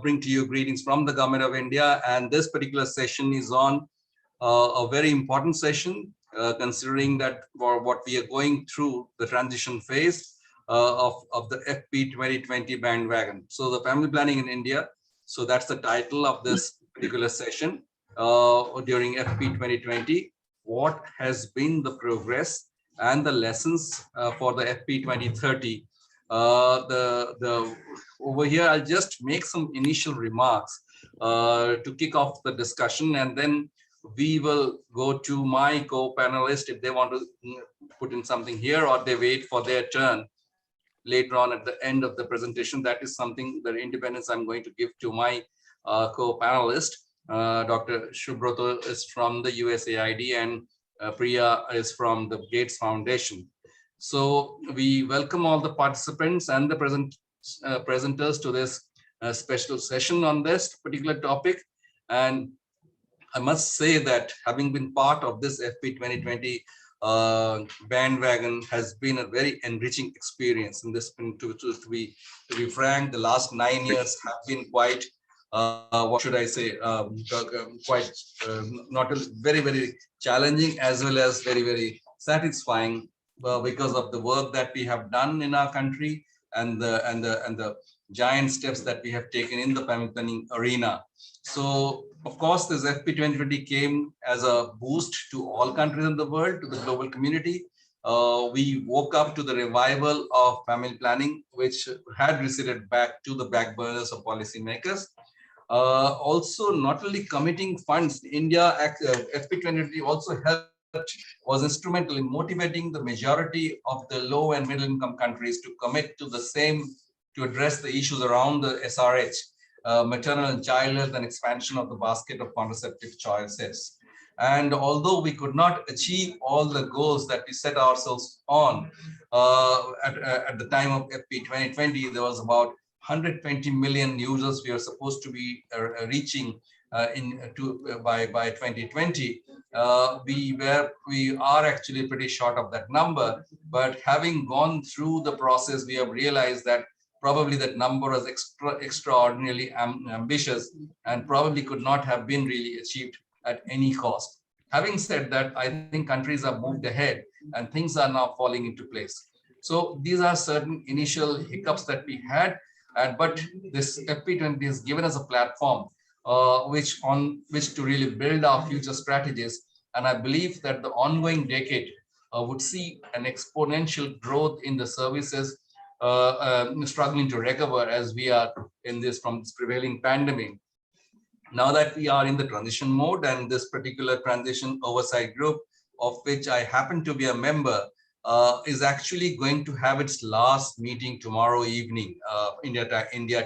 bring to you greetings from the Government of India, and this particular session is on a very important session, considering that for what we are going through the transition phase of the FP 2020 bandwagon. So the family planning in India. So that's the title of this particular session during FP 2020. What has been the progress and the lessons for the FP 2030? Over here, I'll just make some initial remarks to kick off the discussion, and then we will go to my co-panelists if they want to put in something here, or they wait for their turn later on at the end of the presentation. That is something, the independence I'm going to give to my co-panelist. Dr. Shubroto is from the USAID, and Priya is from the Gates Foundation. So we welcome all the participants and the presenters to this special session on this particular topic. And I must say that having been part of this FP 2020 bandwagon has been a very enriching experience. And this, to be frank, the last 9 years have been quite, what should I say, quite not very, very challenging, as well as very, very satisfying, because of the work that we have done in our country and the giant steps that we have taken in the family planning arena. So, of course, this FP 2020 came as a boost to all countries in the world, to the global community. We woke up to the revival of family planning, which had receded back to the back burners of policymakers. Also, not only committing funds, India, FP 2020 also helped, was instrumental in motivating the majority of the low and middle income countries to commit to the same, to address the issues around the SRH, maternal and child health, and expansion of the basket of contraceptive choices. And although we could not achieve all the goals that we set ourselves on at the time of FP 2020, there was about 120 million users we are supposed to be reaching by 2020. We are actually pretty short of that number, but having gone through the process, we have realized that probably that number was extraordinarily ambitious and probably could not have been really achieved at any cost. Having said that, I think countries have moved ahead and things are now falling into place. So these are certain initial hiccups that we had, but this FP20 has given us a platform which to really build our future strategies. And I believe that the ongoing decade would see an exponential growth in the services struggling to recover as we are in this from this prevailing pandemic. Now that we are in the transition mode, and this particular transition oversight group, of which I happen to be a member, is actually going to have its last meeting tomorrow evening, India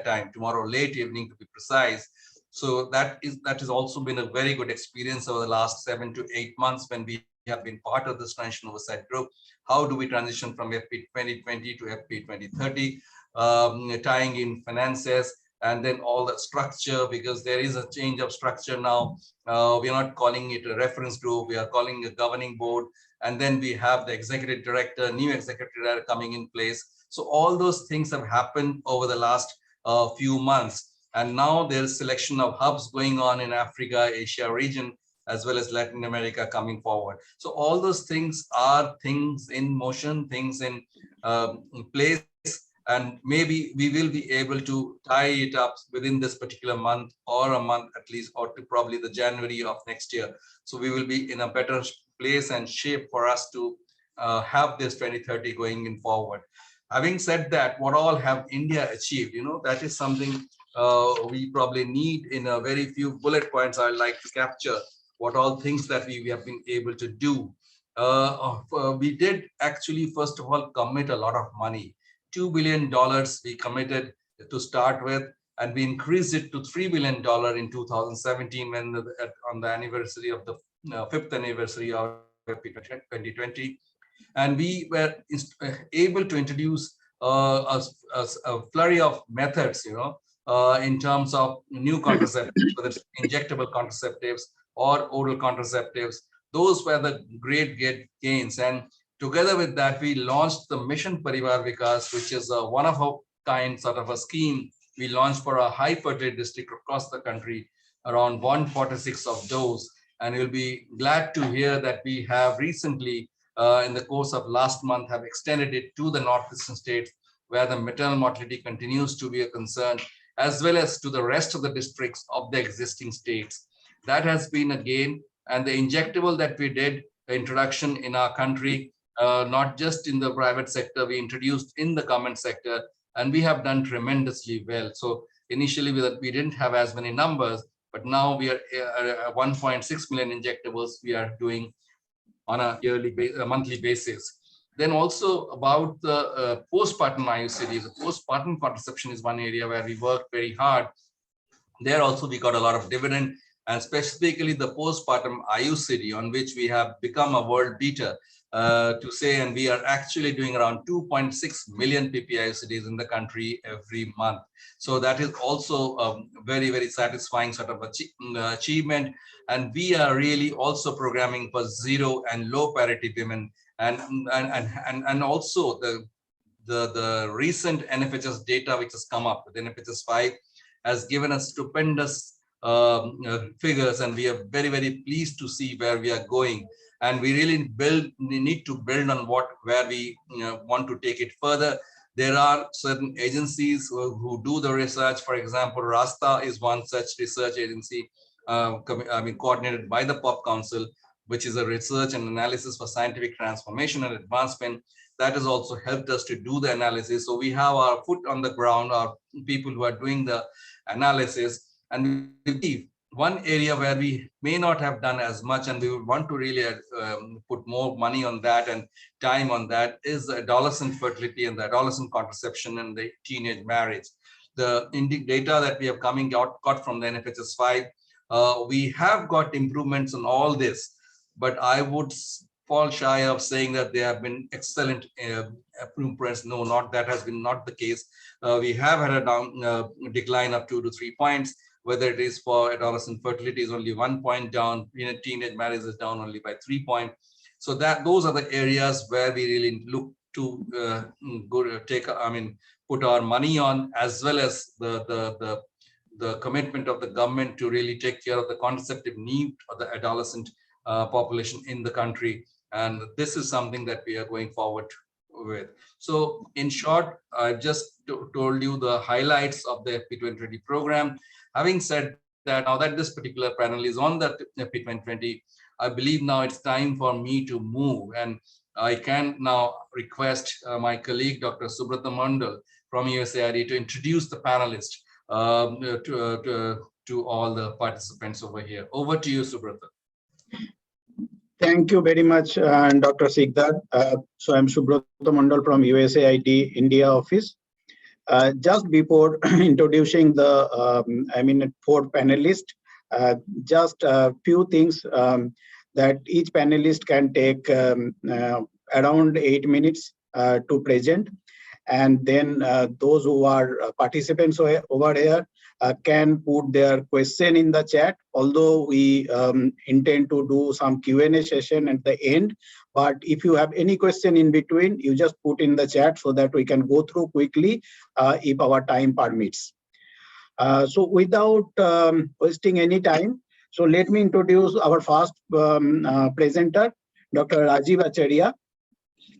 time, tomorrow late evening to be precise. So that has also been a very good experience over the last 7 to 8 months when we have been part of this transition oversight group. How do we transition from FP 2020 to FP 2030, tying in finances and then all the structure, because there is a change of structure now. We are not calling it a reference group, we are calling a governing board. And then we have the executive director, new executive director coming in place. So all those things have happened over the last few months. And now there's selection of hubs going on in Africa, Asia region, as well as Latin America coming forward. So all those things are things in motion, things in place, and maybe we will be able to tie it up within this particular month, or a month at least, or to probably the January of next year. So we will be in a better place and shape for us to have this 2030 going in forward. Having said that, what all have India achieved? That is something we probably need in a very few bullet points. I'd like to capture what all things that we have been able to do. We did actually, first of all, commit a lot of money. $2 billion we committed to start with, and we increased it to $3 billion in 2017 when on the anniversary of the 5th anniversary of 2020. And we were able to introduce a flurry of methods, in terms of new contraceptives, whether it's injectable contraceptives or oral contraceptives. Those were the great gains. And together with that, we launched the Mission Parivar Vikas, which is a one-of-a-kind sort of a scheme we launched for a high fertility district across the country, around 146 of those. And you'll be glad to hear that we have recently, in the course of last month, have extended it to the northeastern states, where the maternal mortality continues to be a concern, as well as to the rest of the districts of the existing states. That has been a gain. And the injectable that we did, the introduction in our country, not just in the private sector, we introduced in the government sector, and we have done tremendously well. So initially we didn't have as many numbers, but now we are 1.6 million injectables we are doing on a monthly basis. Then also about the postpartum IUCDs, the postpartum contraception is one area where we work very hard. There also we got a lot of dividend, and specifically the postpartum IUCD, on which we have become a world beater, to say, and we are actually doing around 2.6 million PPIUCDs in the country every month. So that is also a very, very satisfying sort of achievement. And we are really also programming for zero and low parity women. And also the recent NFHS data which has come up with NFHS 5 has given us stupendous figures, and we are very, very pleased to see where we are going. And we really need to build on where we want to take it further. There are certain agencies who do the research. For example, RASTA is one such research agency, coordinated by the POP Council, which is a research and analysis for scientific transformation and advancement. That has also helped us to do the analysis. So we have our foot on the ground, our people who are doing the analysis. And we believe one area where we may not have done as much, and we would want to really put more money on that and time on that, is the adolescent fertility and the adolescent contraception and the teenage marriage. The data that we have got from the NFHS 5, we have got improvements on all this, but I would fall shy of saying that they have been excellent improvements. No, that has been not the case. We have had a decline of 2 to 3 points. Whether it is for adolescent fertility is only 1 point down, teenage marriage is down only by 3 points. So those are the areas where we really look to put our money on, as well as the commitment of the government to really take care of the contraceptive need of the adolescent population in the country. And this is something that we are going forward with. So in short, I've just told you the highlights of the FP2020 program. Having said that, now that this particular panel is on the FP2020, I believe now it's time for me to move, and I can now request my colleague, Dr. Subrata Mandal from USAID, to introduce the panelists to all the participants over here. Over to you, Subrata. Thank you very much, Dr. Sikdar. So I'm Subrata Mandal from USAID India office. Just before introducing the, 4 panelists, just a few things that each panelist can take around 8 minutes to present. And then those who are participants over here can put their question in the chat, although we intend to do some Q&A session at the end. But if you have any question in between, you just put in the chat so that we can go through quickly if our time permits. So without wasting any time, so let me introduce our first presenter, Dr. Rajiv Acharya.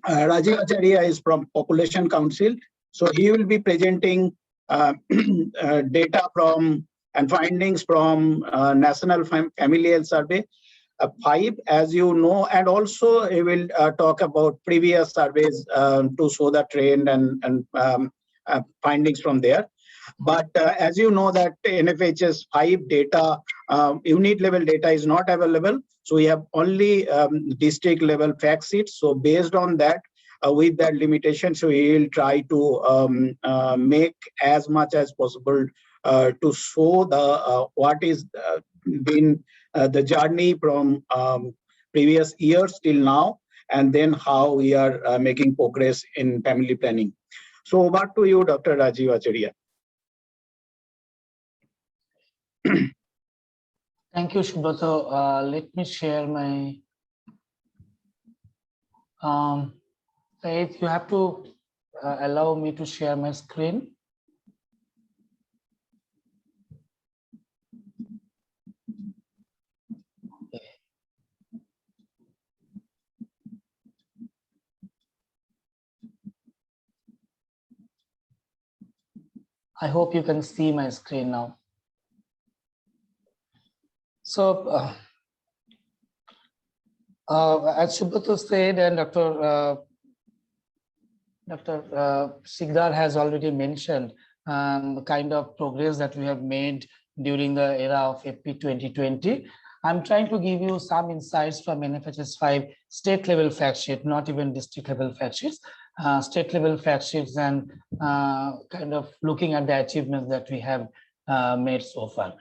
Rajiv Acharya is from Population Council. So he will be presenting data from and findings from National Family Health Survey 5, as you know, and also he will talk about previous surveys to show the trend and findings from there. But as you know that NFHS 5 data, unit level data is not available. So we have only district level fact sheets. So based on that, with that limitation, so we will try to make as much as possible to show the what is been the journey from previous years till now, and then how we are making progress in family planning. So over to you, Dr. Rajiv Acharya. Thank you, Subrata. Let me share my. If you have to allow me to share my screen. I hope you can see my screen now. So, as Subhato said, and Dr. Sigdar has already mentioned the kind of progress that we have made during the era of FP 2020. I'm trying to give you some insights from NFHS 5 state level fact sheet, not even district level fact sheets, state level fact sheets, and kind of looking at the achievements that we have made so far.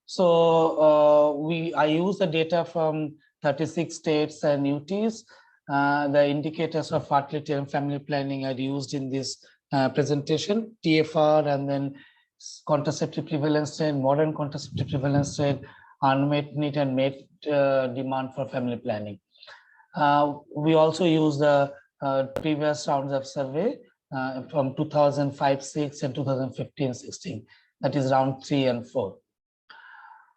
So I use the data from 36 states and UTs. The indicators of fertility and family planning are used in this presentation, TFR, and then contraceptive prevalence rate, modern contraceptive prevalence rate, unmet need and met demand for family planning. We also use the previous rounds of survey from 2005-6 and 2015-16, that is round 3 and 4.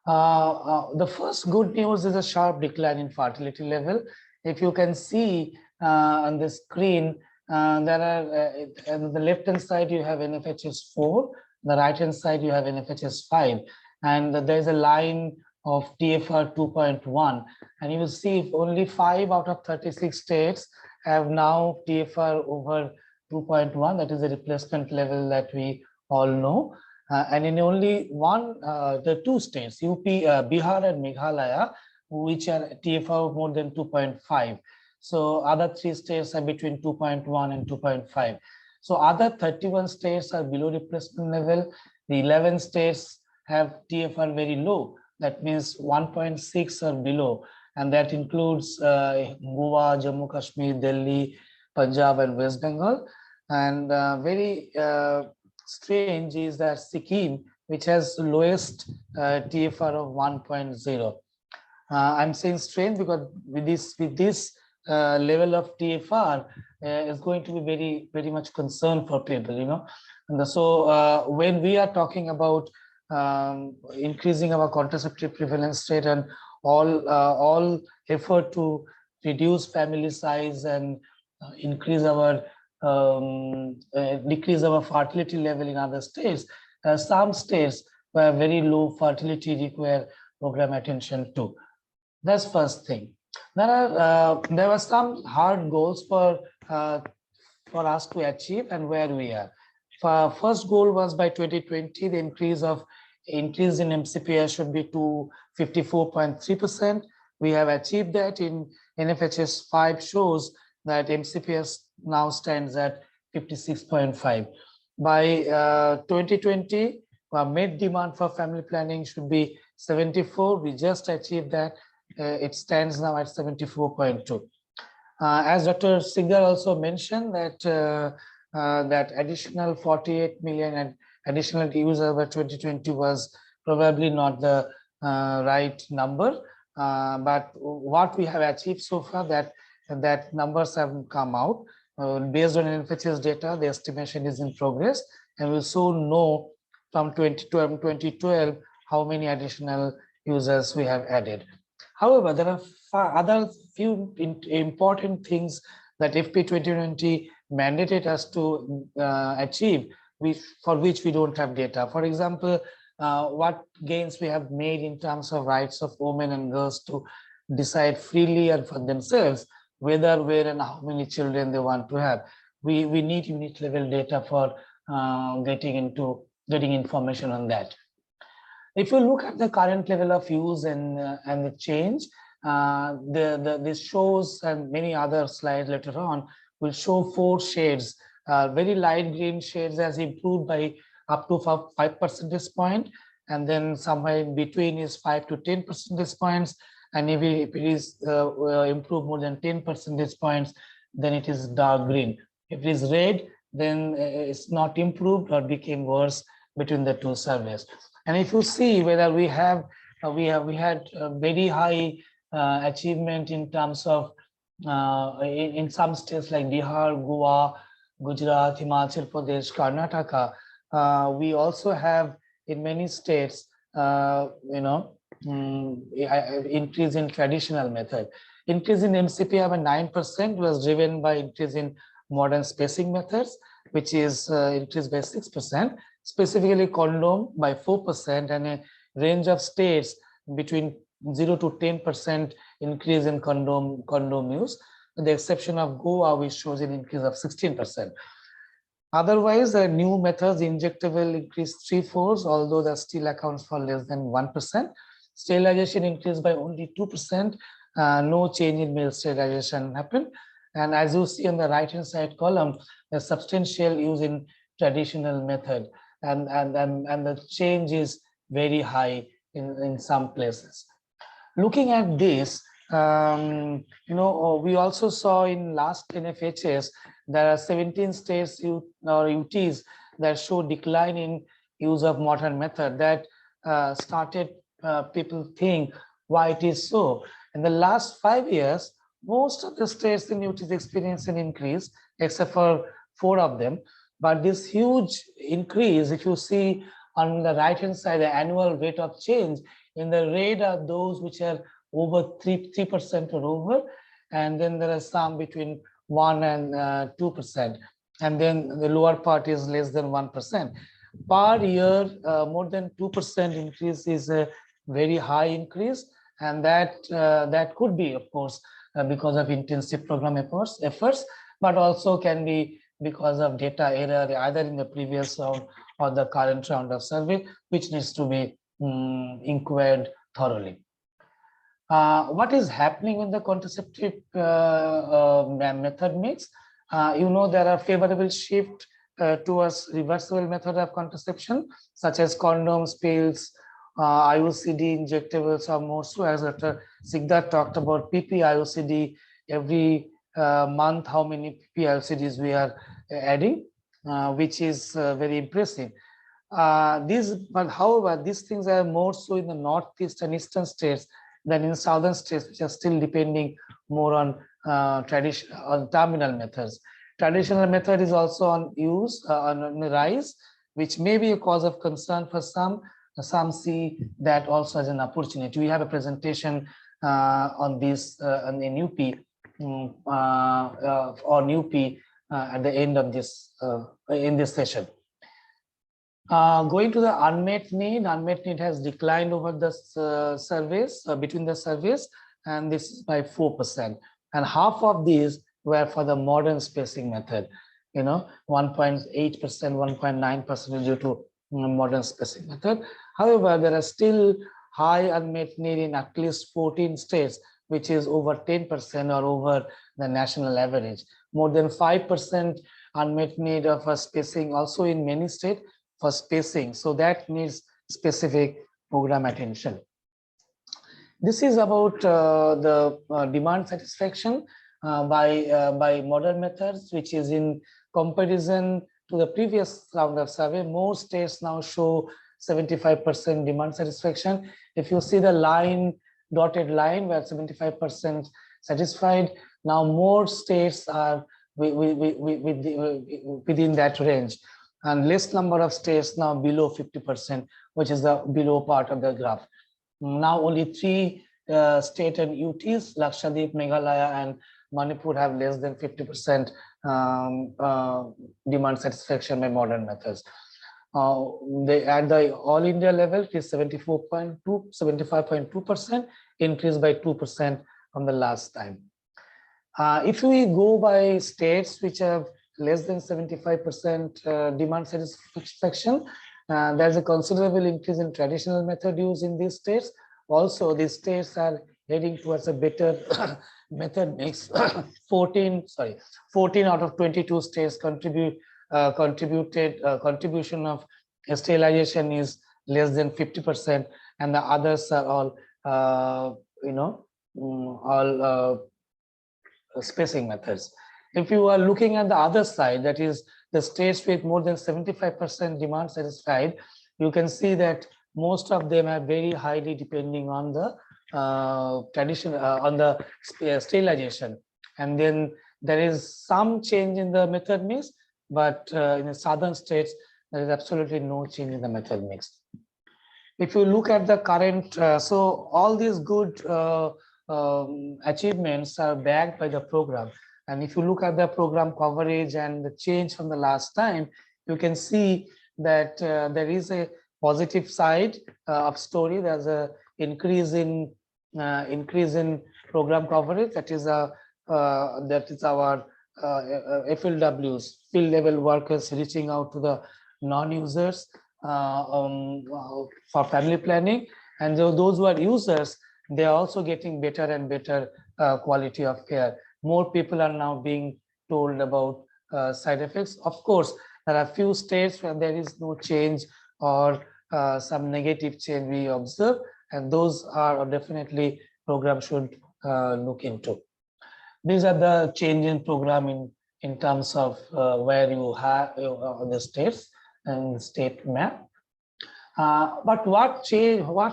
The first good news is a sharp decline in fertility level. If you can see on the screen, there are on the left hand side you have NFHS 4, the right hand side you have NFHS 5, and there is a line of TFR 2.1, and you will see only 5 out of 36 states have now TFR over 2.1, that is the replacement level that we all know. And in only the 2 states, UP, Bihar and Meghalaya, which are TFR more than 2.5. So other 3 states are between 2.1 and 2.5. So other 31 states are below replacement level. The 11 states have TFR very low. That means 1.6 or below. And that includes Goa, Jammu Kashmir, Delhi, Punjab, and West Bengal. And very strange is that Sikkim, which has lowest TFR of 1.0. I'm saying strange because with this level of TFR is going to be very much concern for people, you know. And so when we are talking about increasing our contraceptive prevalence rate and all effort to reduce family size and increase our decrease our fertility level in other states, some states where very low fertility require program attention too. That's first thing. There were some hard goals for us to achieve and where we are. First goal was by 2020, the increase in MCPS should be to 54.3%. We have achieved that. In NFHS 5 shows that MCPS now stands at 56.5. By 2020, our met demand for family planning should be 74. We just achieved that. It stands now at 74.2. As Dr. Sigdar also mentioned that that additional 48 million and additional users by 2020 was probably not the right number, but what we have achieved so far, that numbers have come out. Based on NFHS data, the estimation is in progress, and we'll soon know from 2012 how many additional users we have added. However, there are other few important things that FP 2020 mandated us to achieve, for which we don't have data. For example, what gains we have made in terms of rights of women and girls to decide freely and for themselves whether, where, and how many children they want to have. We need unit level data for getting information on that. If you look at the current level of use and the change, this shows, and many other slides later on will show 4 shades. Very light green shades has improved by up to 5 percentage point, and then somewhere in between is 5 to 10 percentage points. And if it is improved more than 10 percentage points, then it is dark green. If it is red, then it's not improved or became worse between the 2 surveys. And if you see whether we had very high achievement in terms of in some states like Bihar, Goa, Gujarat, Himachal Pradesh, Karnataka. We also have in many states, increase in traditional method. Increase in MCPR by 9% was driven by increase in modern spacing methods, which is increased by 6%. specifically condom by 4% and a range of states between 0 to 10% increase in condom use, with the exception of Goa, which shows an increase of 16%. Otherwise, the new methods, injectable increased 3/4, although that still accounts for less than 1%. Sterilization increased by only 2%. No change in male sterilization happened. And as you see on the right-hand side column, a substantial use in traditional method, and the change is very high in some places. Looking at this, we also saw in last NFHS, there are 17 states or UTs that show decline in use of modern method. That started people think why it is so. In the last 5 years, most of the states and UTs experience an increase, except for 4 of them. But this huge increase, if you see on the right-hand side, the annual rate of change, in the red are those which are over 3% or over, and then there are some between 1 and 2%, and then the lower part is less than 1%. Per year, more than 2% increase is a very high increase, and that could be, of course, because of intensive program efforts, but also can be because of data error either in the previous round or the current round of survey, which needs to be inquired thoroughly. What is happening with the contraceptive method mix? There are favorable shift towards reversible method of contraception, such as condoms, pills, IUCD injectables are more so, as Dr. Sigdar talked about PP IUCD every month, how many PP IUCDs we are adding, which is very impressive. But however, these things are more so in the northeast and eastern states than in southern states, which are still depending more on terminal methods. Traditional method is also on the rise, which may be a cause of concern for some. Some see that also as an opportunity. We have a presentation on this in UP at the end of this in this session. Going to the unmet need has declined over the surveys, between the surveys, and this is by 4%. And half of these were for the modern spacing method, 1.8%, 1.9% due to modern spacing method. However, there are still high unmet need in at least 14 states, which is over 10% or over the national average. More than 5% unmet need of a spacing also in many states for spacing. So that needs specific program attention. This is about the demand satisfaction by modern methods, which is in comparison to the previous round of survey. Most states now show 75% demand satisfaction. If you see the line, dotted line, where 75% satisfied, now more states are within that range, and less number of states now below 50%, which is the below part of the graph. Now only 3 state and UTs, Lakshadweep, Meghalaya, and Manipur, have less than 50% demand satisfaction by modern methods. At the all India level, it is 75.2%, increased by 2% from the last time. If we go by states which have less than 75% demand satisfaction, there's a considerable increase in traditional method use in these states. Also, these states are heading towards a better method mix. 14 out of 22 states contribution of sterilization is less than 50%, and the others are all spacing methods. If you are looking at the other side, that is the states with more than 75% demand satisfied, you can see that most of them are very highly depending on the sterilization, and then there is some change in the method mix, but in the southern states there is absolutely no change in the method mix. If you look at the current, so all these good achievements are backed by the program, and if you look at the program coverage and the change from the last time, you can see that there is a positive side of story. There's a increase in program coverage. That is our FLWs, field level workers, reaching out to the non-users for family planning, and those who are users, they are also getting better and better quality of care. More people are now being told about side effects. Of course, there are few states where there is no change or some negative change we observe, and those are definitely program should look into. These are the change in program in terms of where you have the states and state map. But what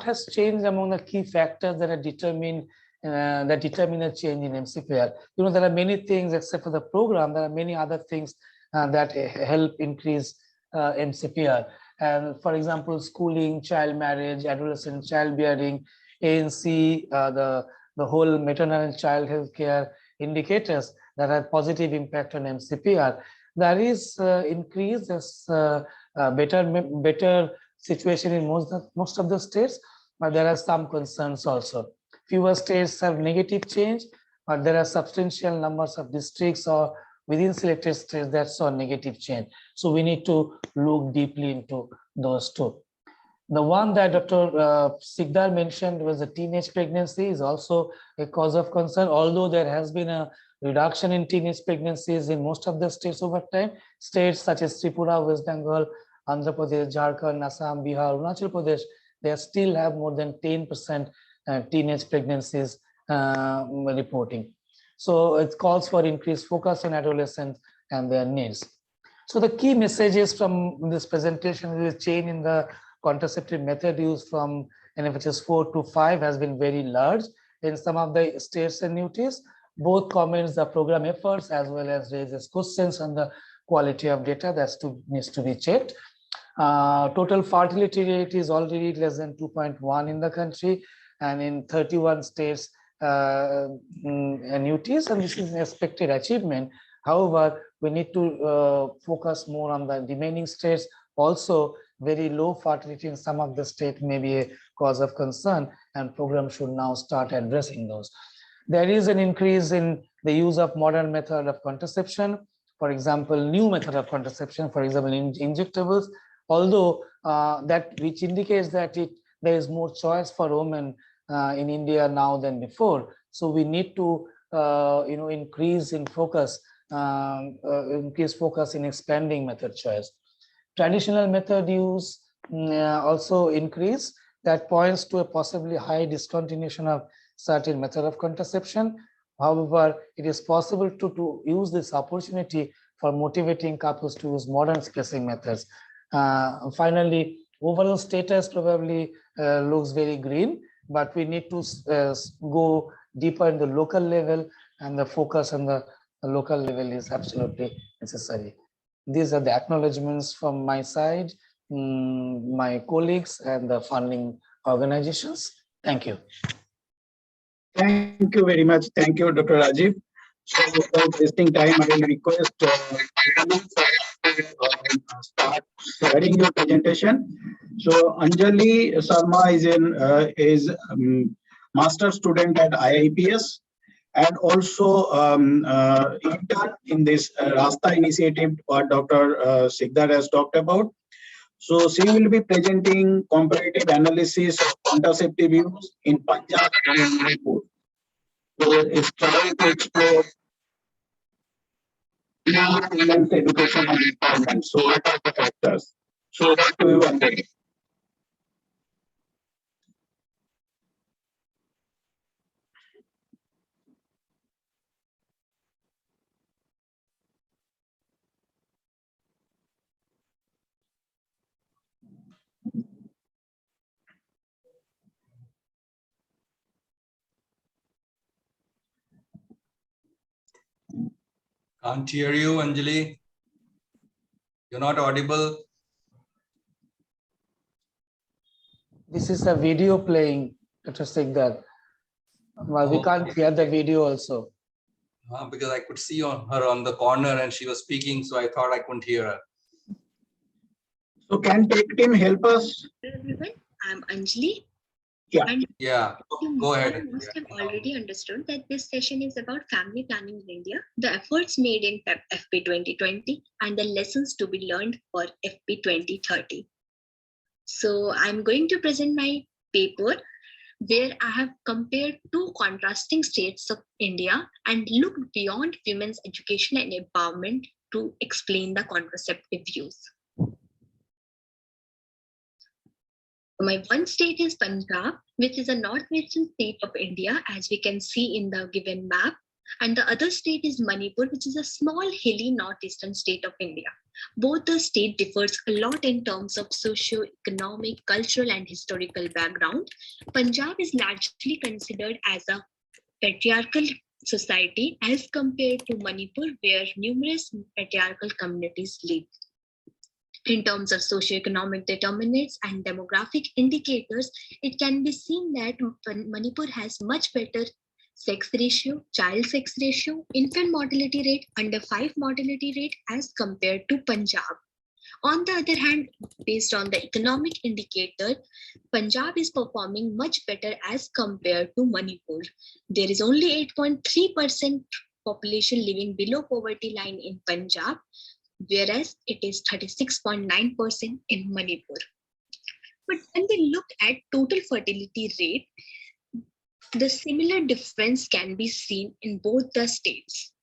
has changed among the key factors that are determine a change in MCPR? You know, there are many things except for the program. There are many other things that help increase MCPR. And for example, schooling, child marriage, adolescent childbearing, ANC, the whole maternal and child health care indicators that have positive impact on MCPR. There is increase, better situation in most of the states, but there are some concerns also. Fewer states have negative change, but there are substantial numbers of districts or within selected states that saw negative change. So we need to look deeply into those two. The one that Dr. Sikdar mentioned was the teenage pregnancy is also a cause of concern, although there has been a reduction in teenage pregnancies in most of the states over time. States such as Tripura, West Bengal, Andhra Pradesh, Jharkhand, Assam, Bihar, Arunachal Pradesh, they still have more than 10% teenage pregnancies reporting. So it calls for increased focus on adolescents and their needs. So the key messages from this presentation is change in the contraceptive method used from NFHS 4 to 5 has been very large in some of the states and UTs. Both comments the program efforts as well as raises questions on the quality of data that needs to be checked. Total fertility rate is already less than 2.1 in the country and in 31 states and UTs, and this is an expected achievement. However, we need to focus more on the remaining states. Also, very low fertility in some of the states may be a cause of concern, and program should now start addressing those. There is an increase in the use of modern method of contraception. For example, new method of contraception, for example, injectables, although that which indicates that there is more choice for women in India now than before. So we need to increase focus in expanding method choice. Traditional method use also increase. That points to a possibly high discontinuation of certain method of contraception. However, it is possible to use this opportunity for motivating couples to use modern spacing methods. Finally, overall status probably looks very green, but we need to go deeper in the local level, and the focus on the local level is absolutely necessary. These are the acknowledgements from my side, my colleagues and the funding organizations. Thank you. Thank you very much. Thank you, Dr. Rajiv. So without wasting time, I will request start sharing your presentation. So Anjali Sharma is master student at IIPS and also intern in this Rasta initiative what Dr. Sikdar has talked about. So she will be presenting comparative analysis of contraceptive use in Punjab and Manipur. So it's trying to explore women's education and empowerment. So what are the factors? So back to you, Anjali. Can't hear you, Anjali. You're not audible. This is a video playing, Dr. Sikdar. Well, we can't hear the video also. Because I could see her on the corner and she was speaking, so I thought I couldn't hear her. So can tech team help us? Hello everyone, I'm Anjali. Yeah. And Yeah, you go all ahead. must have already understood that this session is about family planning in India, the efforts made in FP 2020, and the lessons to be learned for FP 2030. So I'm going to present my paper where I have compared two contrasting states of India and looked beyond women's education and empowerment to explain the contraceptive views. My one state is Punjab, which is a northwestern state of India, as we can see in the given map. And the other state is Manipur, which is a small hilly northeastern state of India. Both the state differs a lot in terms of socio-economic, cultural, and historical background. Punjab is largely considered as a patriarchal society as compared to Manipur, where numerous patriarchal communities live. In terms of socioeconomic determinants and demographic indicators, it can be seen that Manipur has much better sex ratio, child sex ratio, infant mortality rate, under 5 mortality rate as compared to Punjab. On the other hand, based on the economic indicator, Punjab is performing much better as compared to Manipur. There is only 8.3% population living below poverty line in Punjab, whereas it is 36.9% in Manipur. But when we look at total fertility rate, the similar difference can be seen in both the states.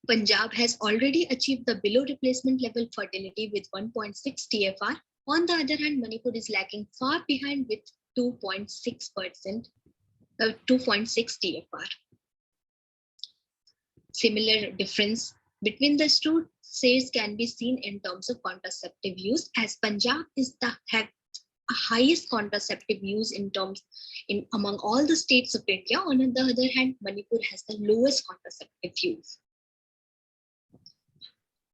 Punjab has already achieved the below replacement level fertility with 1.6 TFR. On the other hand, Manipur is lagging far behind with 2.6%, 2.6 TFR. Similar difference between the two states can be seen in terms of contraceptive use, as Punjab is the highest contraceptive use among all the states of India. On the other hand, Manipur has the lowest contraceptive use.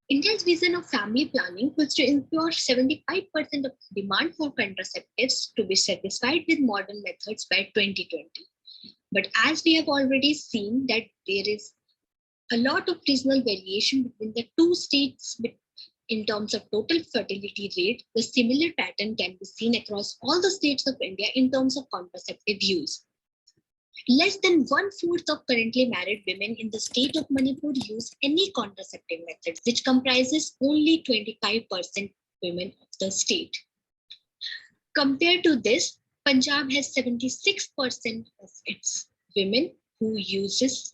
India's vision of family planning was to ensure 75% of demand for contraceptives to be satisfied with modern methods by 2020. But as we have already seen that there is a lot of regional variation between the two states in terms of total fertility rate, the similar pattern can be seen across all the states of India in terms of contraceptive use. Less than 1/4 of currently married women in the state of Manipur use any contraceptive method, which comprises only 25% women of the state. Compared to this, Punjab has 76% of its women who uses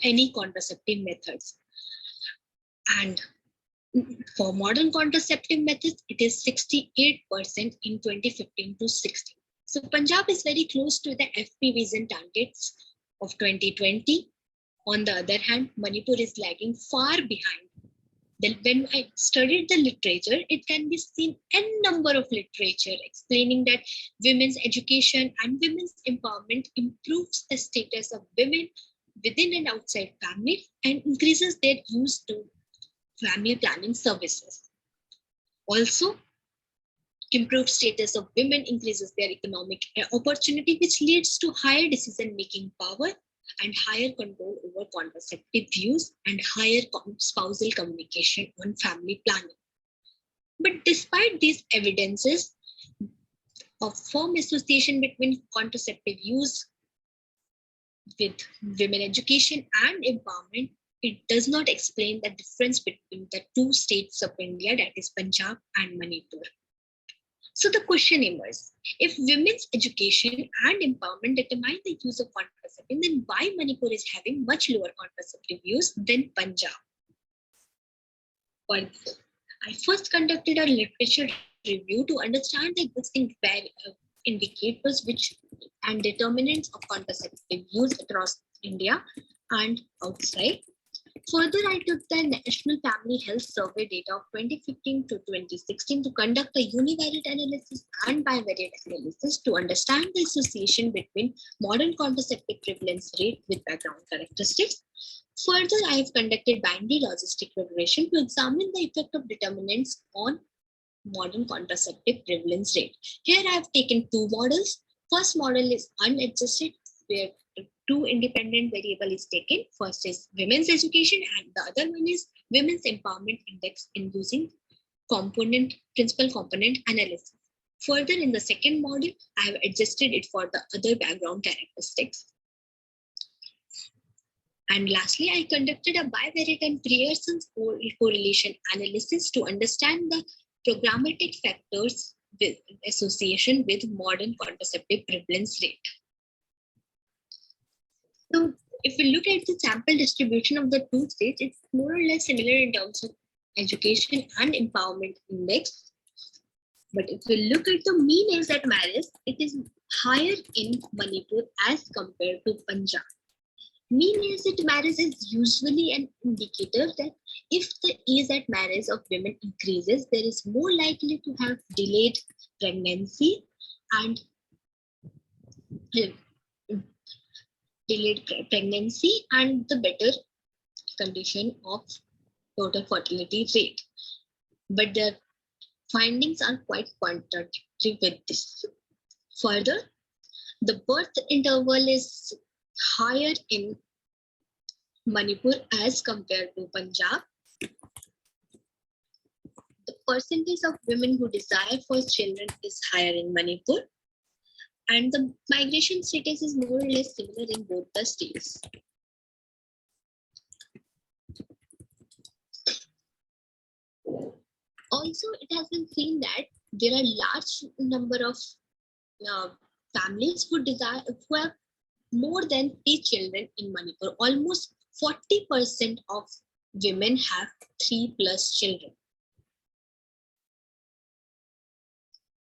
any contraceptive methods. And for modern contraceptive methods, it is 68% in 2015 to 16. So Punjab is very close to the FP vision targets of 2020. On the other hand, Manipur is lagging far behind. Then when I studied the literature, it can be seen n number of literature explaining that women's education and women's empowerment improves the status of women within and outside family and increases their use to family planning services. Also, improved status of women increases their economic opportunity, which leads to higher decision-making power and higher control over contraceptive use and higher spousal communication on family planning. But despite these evidences of firm association between contraceptive use with women education and empowerment, it does not explain the difference between the two states of India, that is Punjab and Manipur. So the question emerges, if women's education and empowerment determine the use of contraceptive, then why Manipur is having much lower contraceptive use than Punjab? But I first conducted a literature review to understand the existing indicators and determinants of contraceptive use across India and outside. Further, I took the National Family Health Survey data of 2015 to 2016 to conduct a univariate analysis and bivariate analysis to understand the association between modern contraceptive prevalence rate with background characteristics. Further, I have conducted binary logistic regression to examine the effect of determinants on modern contraceptive prevalence rate. Here I have taken two models. First model is unadjusted, where two independent variable is taken. First is women's education and the other one is women's empowerment index in using principal component analysis. Further, in the second module, I have adjusted it for the other background characteristics. And lastly, I conducted a bivariate and Pearson correlation analysis to understand the programmatic factors with association with modern contraceptive prevalence rate. So if we look at the sample distribution of the two states, it's more or less similar in terms of education and empowerment index. But if we look at the mean age at marriage, it is higher in Manipur as compared to Punjab. Mean age at marriage is usually an indicator that if the age at marriage of women increases, there is more likely to have delayed pregnancy and the better condition of total fertility rate. But the findings are quite contradictory with this. Further, the birth interval is higher in Manipur as compared to Punjab. The percentage of women who desire for children is higher in Manipur, and the migration status is more or less similar in both the states. Also, it has been seen that there are large number of families who have more than 3 children in Manipur. Almost 40% of women have 3+ children.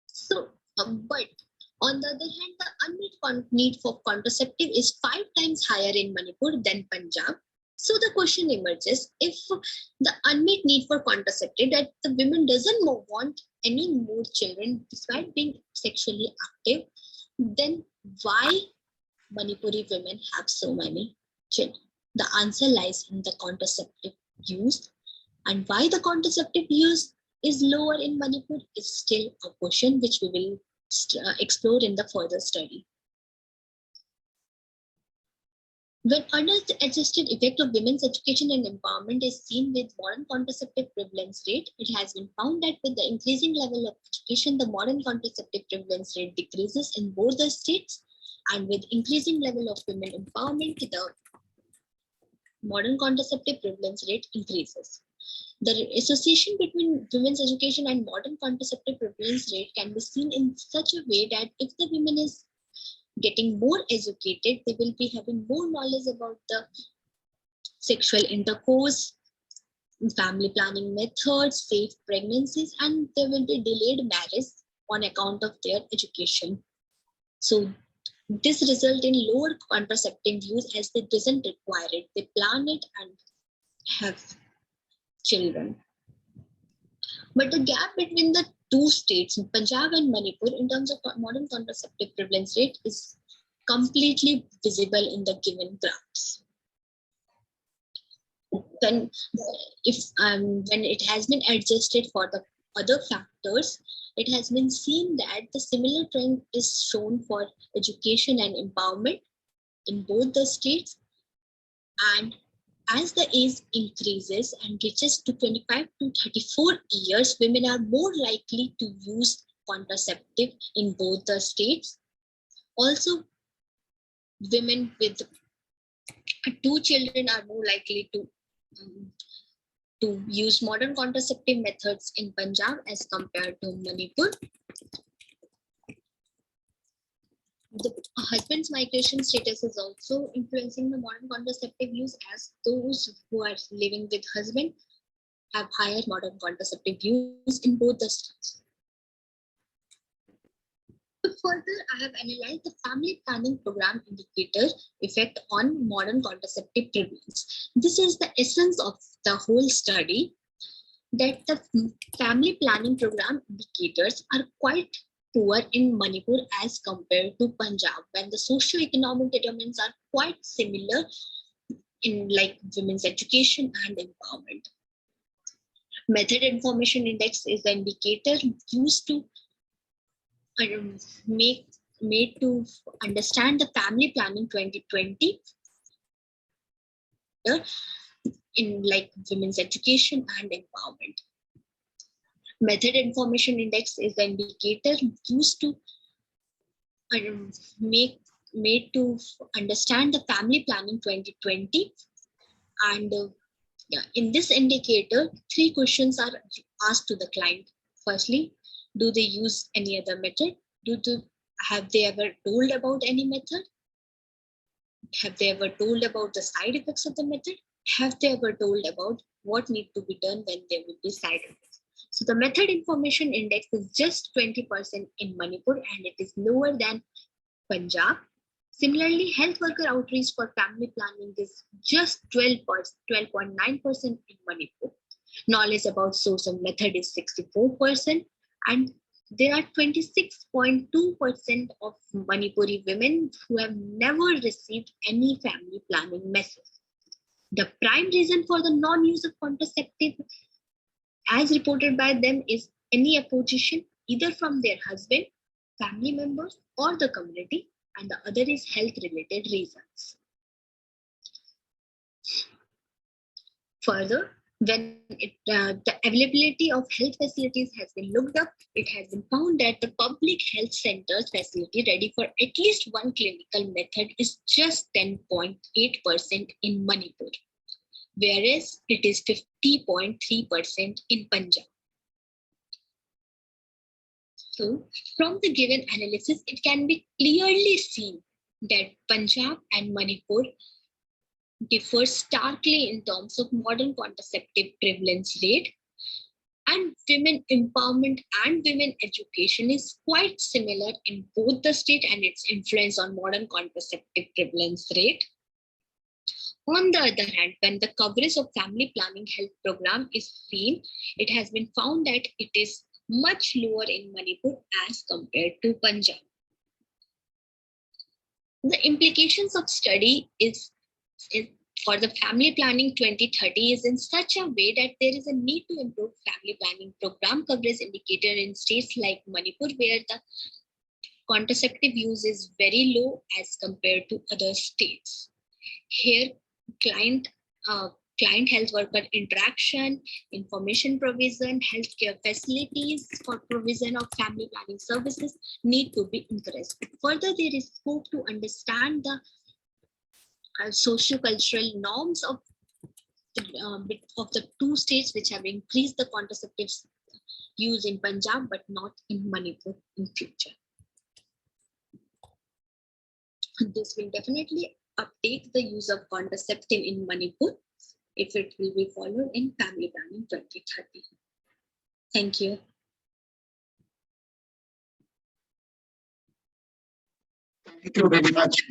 So, but on the other hand, the unmet need for contraceptive is 5 times higher in Manipur than Punjab. So the question emerges, if the unmet need for contraceptive, that the women doesn't want any more children despite being sexually active, then why Manipuri women have so many children? The answer lies in the contraceptive use, and why the contraceptive use is lower in Manipur is still a question which we will explore in the further study. When adult-adjusted effect of women's education and empowerment is seen with modern contraceptive prevalence rate, it has been found that with the increasing level of education, the modern contraceptive prevalence rate decreases in both the states, and with increasing level of women empowerment, the modern contraceptive prevalence rate increases. The association between women's education and modern contraceptive prevalence rate can be seen in such a way that if the women is getting more educated, they will be having more knowledge about the sexual intercourse, family planning methods, safe pregnancies, and there will be delayed marriage on account of their education. So this result in lower contraceptive use as they doesn't require it. They plan it and have children. But the gap between the two states, Punjab and Manipur, in terms of modern contraceptive prevalence rate is completely visible in the given graphs. When it has been adjusted for the other factors, it has been seen that the similar trend is shown for education and empowerment in both the states. And as the age increases and reaches to 25 to 34 years, women are more likely to use contraceptive in both the states. Also, women with 2 children are more likely to use modern contraceptive methods in Punjab as compared to Manipur. The husband's migration status is also influencing the modern contraceptive use, as those who are living with husband have higher modern contraceptive use in both the states. Further, I have analyzed the family planning program indicator effect on modern contraceptive prevalence. This is the essence of the whole study, that the family planning program indicators are quite poor in Manipur as compared to Punjab, when the socio-economic determinants are quite similar in like women's education and empowerment. Method information index is the indicator used to made to understand the family planning 2020 in like women's education and empowerment. Method Information Index is the indicator used to made to understand the Family Planning 2020. And in this indicator, 3 questions are asked to the client. Firstly, do they use any other method? Have they ever told about any method? Have they ever told about the side effects of the method? Have they ever told about what needs to be done when there will be side effects? So the Method Information Index is just 20% in Manipur, and it is lower than Punjab. Similarly, health worker outreach for family planning is just 12.9% in Manipur. Knowledge about source and method is 64%, and there are 26.2% of Manipuri women who have never received any family planning message. The prime reason for the non-use of contraceptive, as reported by them, is any opposition, either from their husband, family members, or the community, and the other is health-related reasons. Further, when the availability of health facilities has been looked up, it has been found that the public health centers facility ready for at least one clinical method is just 10.8% in Manipur, whereas it is 50.3% in Punjab. So, from the given analysis, it can be clearly seen that Punjab and Manipur differ starkly in terms of modern contraceptive prevalence rate, and women empowerment and women education is quite similar in both the state and its influence on modern contraceptive prevalence rate. On the other hand, when the coverage of family planning health program is seen, it has been found that it is much lower in Manipur as compared to Punjab. The implications of study is for the Family Planning 2030 is in such a way that there is a need to improve family planning program coverage indicator in states like Manipur, where the contraceptive use is very low as compared to other states. Here, client health worker interaction, information provision, healthcare facilities for provision of family planning services need to be encouraged. Further, there is scope to understand the socio-cultural norms of the 2 states which have increased the contraceptives use in Punjab but not in Manipur in future. This will definitely update the use of contraceptive in Manipur if it will be followed in Family Planning 2030. Thank you. Thank you very much.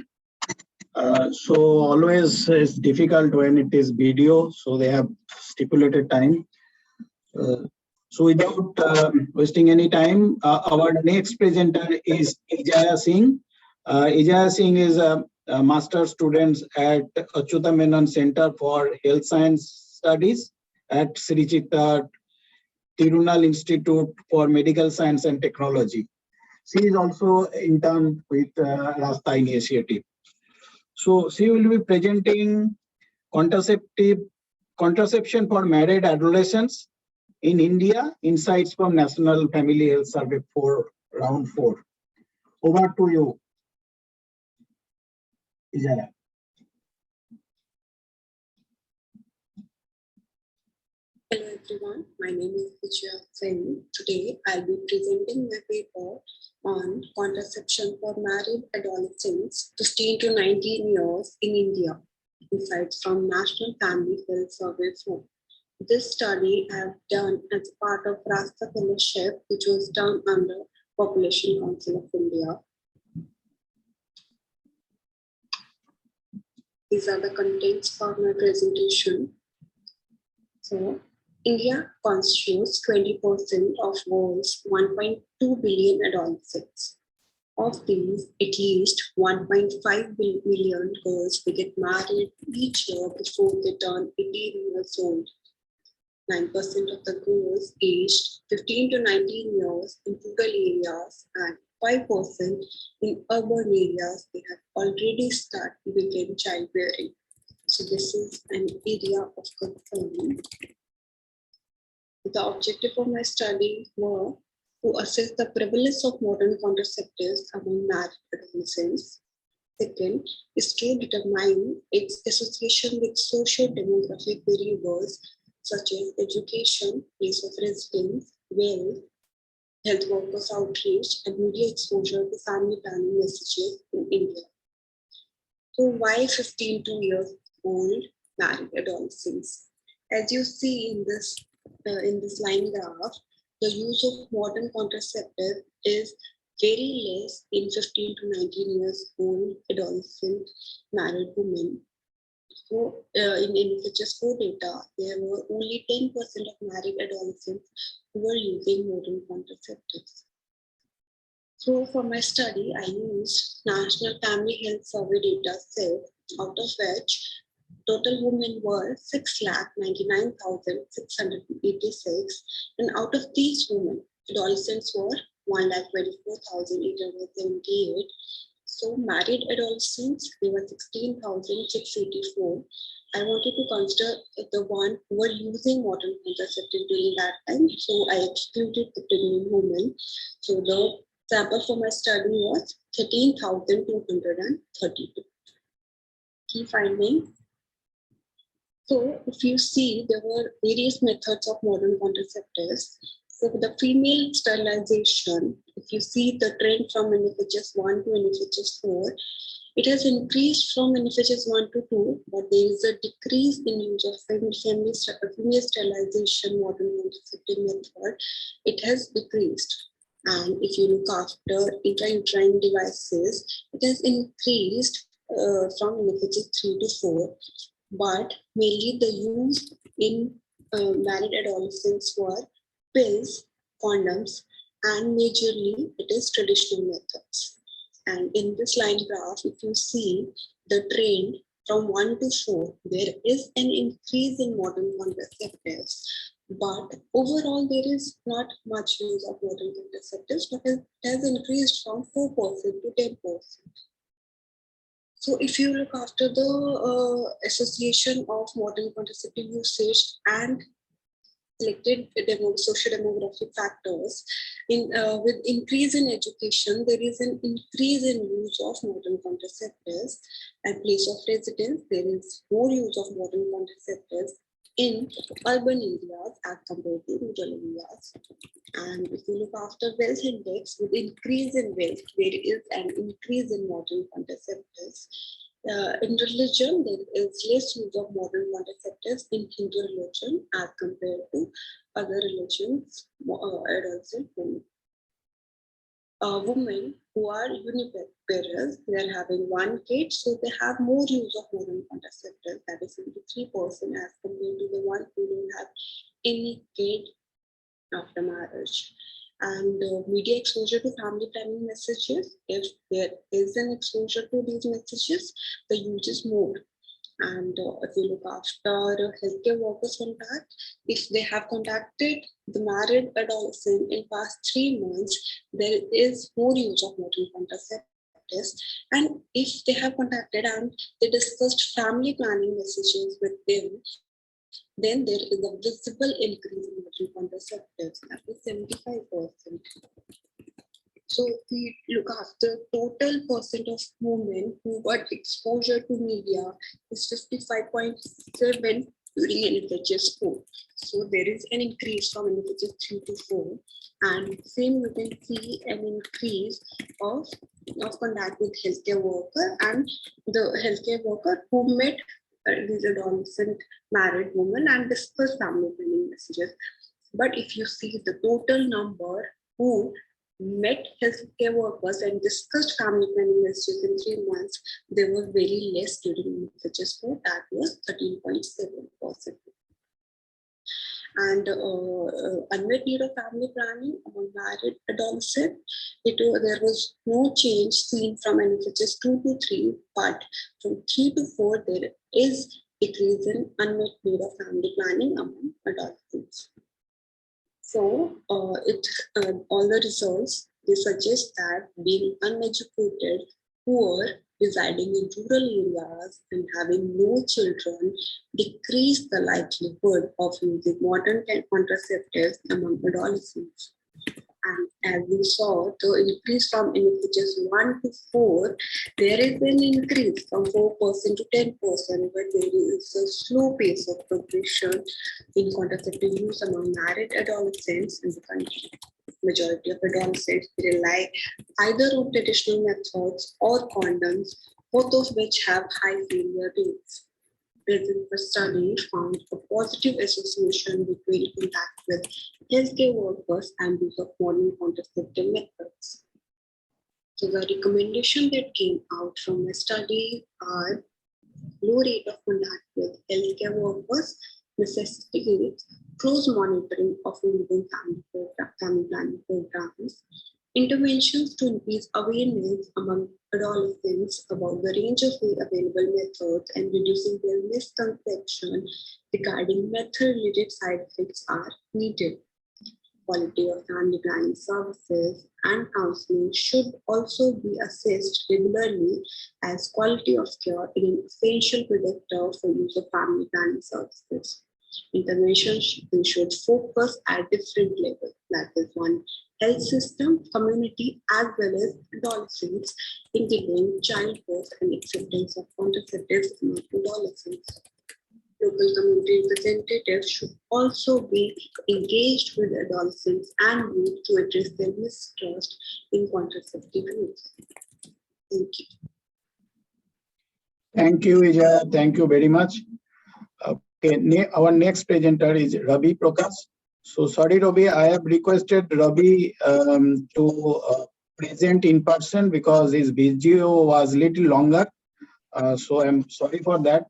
So always it's difficult when it is video, so they have stipulated time. So without wasting any time, our next presenter is Ijaya Singh. Ijaya Singh is a master student at Achyuta Menon Center for Health Science Studies at Sri Chitta Tirunal Institute for Medical Science and Technology. She is also interned with Rasta Initiative. So she will be presenting contraception for married adolescents in India, insights from National Family Health Survey for round 4. Over to you, Ijaya. Hello everyone, my name is Ijaya Singh. Today I'll be presenting my paper on contraception for married adolescents 15 to 19 years in India, insights from National Family Health Survey 4. This study I have done as part of Rasta Fellowship, which was done under Population Council of India. These are the contents for my presentation. So, India constitutes 20% of world's 1.2 billion adolescents. Of these, at least 1.5 million girls will get married each year before they turn 18 years old. 9% of the girls aged 15 to 19 years in rural areas and 5% in urban areas, they have already started begin childbearing. So this is an area of concern. The objective of my study were to assess the prevalence of modern contraceptives among married adolescents. Second is to determine its association with socio-demographic variables such as education, place of residence, wealth, health workers outreach, and media exposure to family planning messages in India. So why 15 to years old married adolescents? As you see in this line graph, the use of modern contraceptive is very less in 15 to 19 years old adolescent married women. So in NFHS4 data, there were only 10% of married adolescents who were using modern contraceptives. So for my study, I used National Family Health Survey data set, out of which total women were 6,99,686, and out of these women, adolescents were 1,24,878. So married adolescents, they were 16,684. I wanted to consider the one who were using modern contraceptive during that time, so I excluded the pregnant women. So the sample for my study was 13,232. Key findings. So if you see, there were various methods of modern contraceptives. So the female sterilization, if you see the trend from NFHS1 to NFHS4, it has increased from NFHS1 to 2, but there is a decrease in use of female sterilization modern contraceptive method. It has decreased. And if you look after intrauterine devices, it has increased from NFHS3 to 4. But mainly the use in married adolescents were pills, condoms, and majorly it is traditional methods. And in this line graph, if you see the trend from 1 to 4, there is an increase in modern contraceptives. But overall, there is not much use of modern contraceptives, but it has increased from 4% to 10%. So if you look after the association of modern contraceptive usage and selected socio-demographic factors, with increase in education, there is an increase in use of modern contraceptives. At place of residence, there is more use of modern contraceptives in urban areas as compared to rural areas. And if you look after wealth index, with increase in wealth, there is an increase in modern contraceptives. In religion, there is less use of modern contraceptives in Hindu religion as compared to other religions, adolescent women. Women who are uniparents, they are having one kid, so they have more use of modern contraceptives, that is 73% as compared to the one who don't have any kid after marriage. And media exposure to family planning messages, if there is an exposure to these messages, the use is more. And if you look after healthcare workers contact, if they have contacted the married adolescent in past 3 months, there is more use of modern contraceptives. And if they have contacted and they discussed family planning messages with them, then there is a visible increase in modern contraceptives, that is 75%. So if we look after total percent of women who got exposure to media is 55.7 during NFHS4. So there is an increase from NFHS3 to 4. And same you can see an increase of contact with healthcare worker and the healthcare worker who met these adolescent married women and discussed family planning messages. But if you see the total number who met healthcare workers and discussed family planning messages in 3 months, they were very less during NFHS4, that was 13.7%. And unmet need of family planning among married adolescents, there was no change seen from NFHS2 to 3, but from 3 to 4, there is decrease in unmet need of family planning among adolescents. So all the results, they suggest that being uneducated poor, residing in rural areas, and having no children decrease the likelihood of using modern contraceptives among adolescents. And as we saw, the increase from NFHS 1 to 4, there is an increase from 4% to 10%, but there is a slow pace of progression in contraceptive use among married adolescents in the country. Majority of adolescents rely either on traditional methods or condoms, both of which have high failure rates. Present study found a positive association between contact with healthcare workers and use of modern contraceptive methods. So the recommendation that came out from the study are low rate of contact with healthcare workers necessitates close monitoring of ongoing family planning programs, interventions to increase awareness among adolescents about the range of available methods and reducing their misconception regarding method-related side effects are needed. Quality of family planning services and counseling should also be assessed regularly, as quality of care is an essential predictor for use of family planning services. Interventions should focus at different levels, that is one, health system, community, as well as adolescents in delaying childbirth and acceptance of contraceptives among adolescents. Local community representatives should also be engaged with adolescents and youth to address their mistrust in contraceptive use. Thank you. Thank you, Vijaya. Thank you very much. Okay, our next presenter is Ravi Prakash. So sorry, Ravi, I have requested Ravi to present in person because his video was little longer. So I'm sorry for that.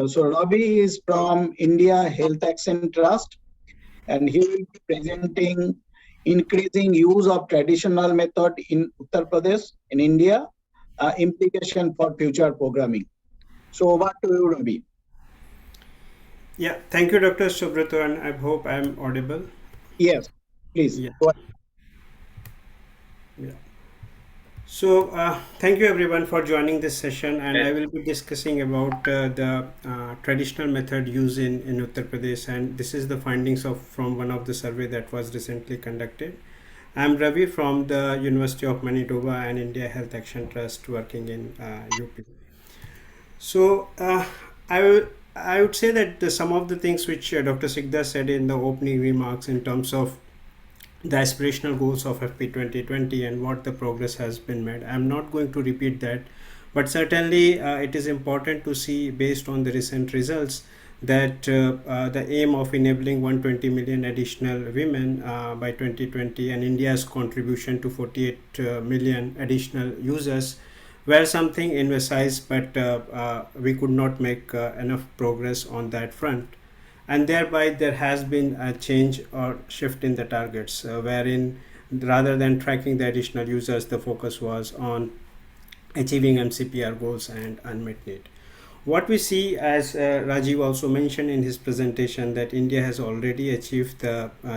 So Ravi is from India Health Action Trust, and he will be presenting increasing use of traditional method in Uttar Pradesh in India, implication for future programming. So over to you, Ravi. Yeah, thank you, Dr. Subrato, and I hope I'm audible. Yes, please. Yeah. Go ahead. Yeah. So, thank you everyone for joining this session, and I will be discussing about the traditional method used in Uttar Pradesh, and this is the findings from one of the survey that was recently conducted. I'm Ravi from the University of Manitoba and India Health Action Trust, working in UP. So, I would say that some of the things which Dr. Sigda said in the opening remarks in terms of the aspirational goals of FP 2020 and what the progress has been made. I'm not going to repeat that, but certainly it is important to see, based on the recent results, that the aim of enabling 120 million additional women by 2020 and India's contribution to 48 million additional users were something emphasized, but we could not make enough progress on that front. And thereby there has been a change or shift in the targets, wherein rather than tracking the additional users, the focus was on achieving MCPR goals and unmet need. What we see, as Rajiv also mentioned in his presentation, that India has already achieved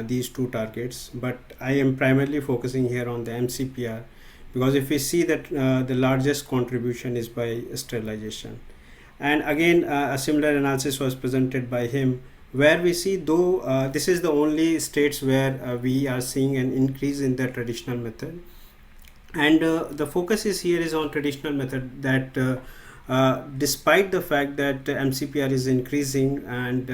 these two targets, but I am primarily focusing here on the MCPR, because if we see that the largest contribution is by sterilization. And again, a similar analysis was presented by him, where we see, though this is the only states where we are seeing an increase in the traditional method, and the focus here is on traditional method, that despite the fact that MCPR is increasing and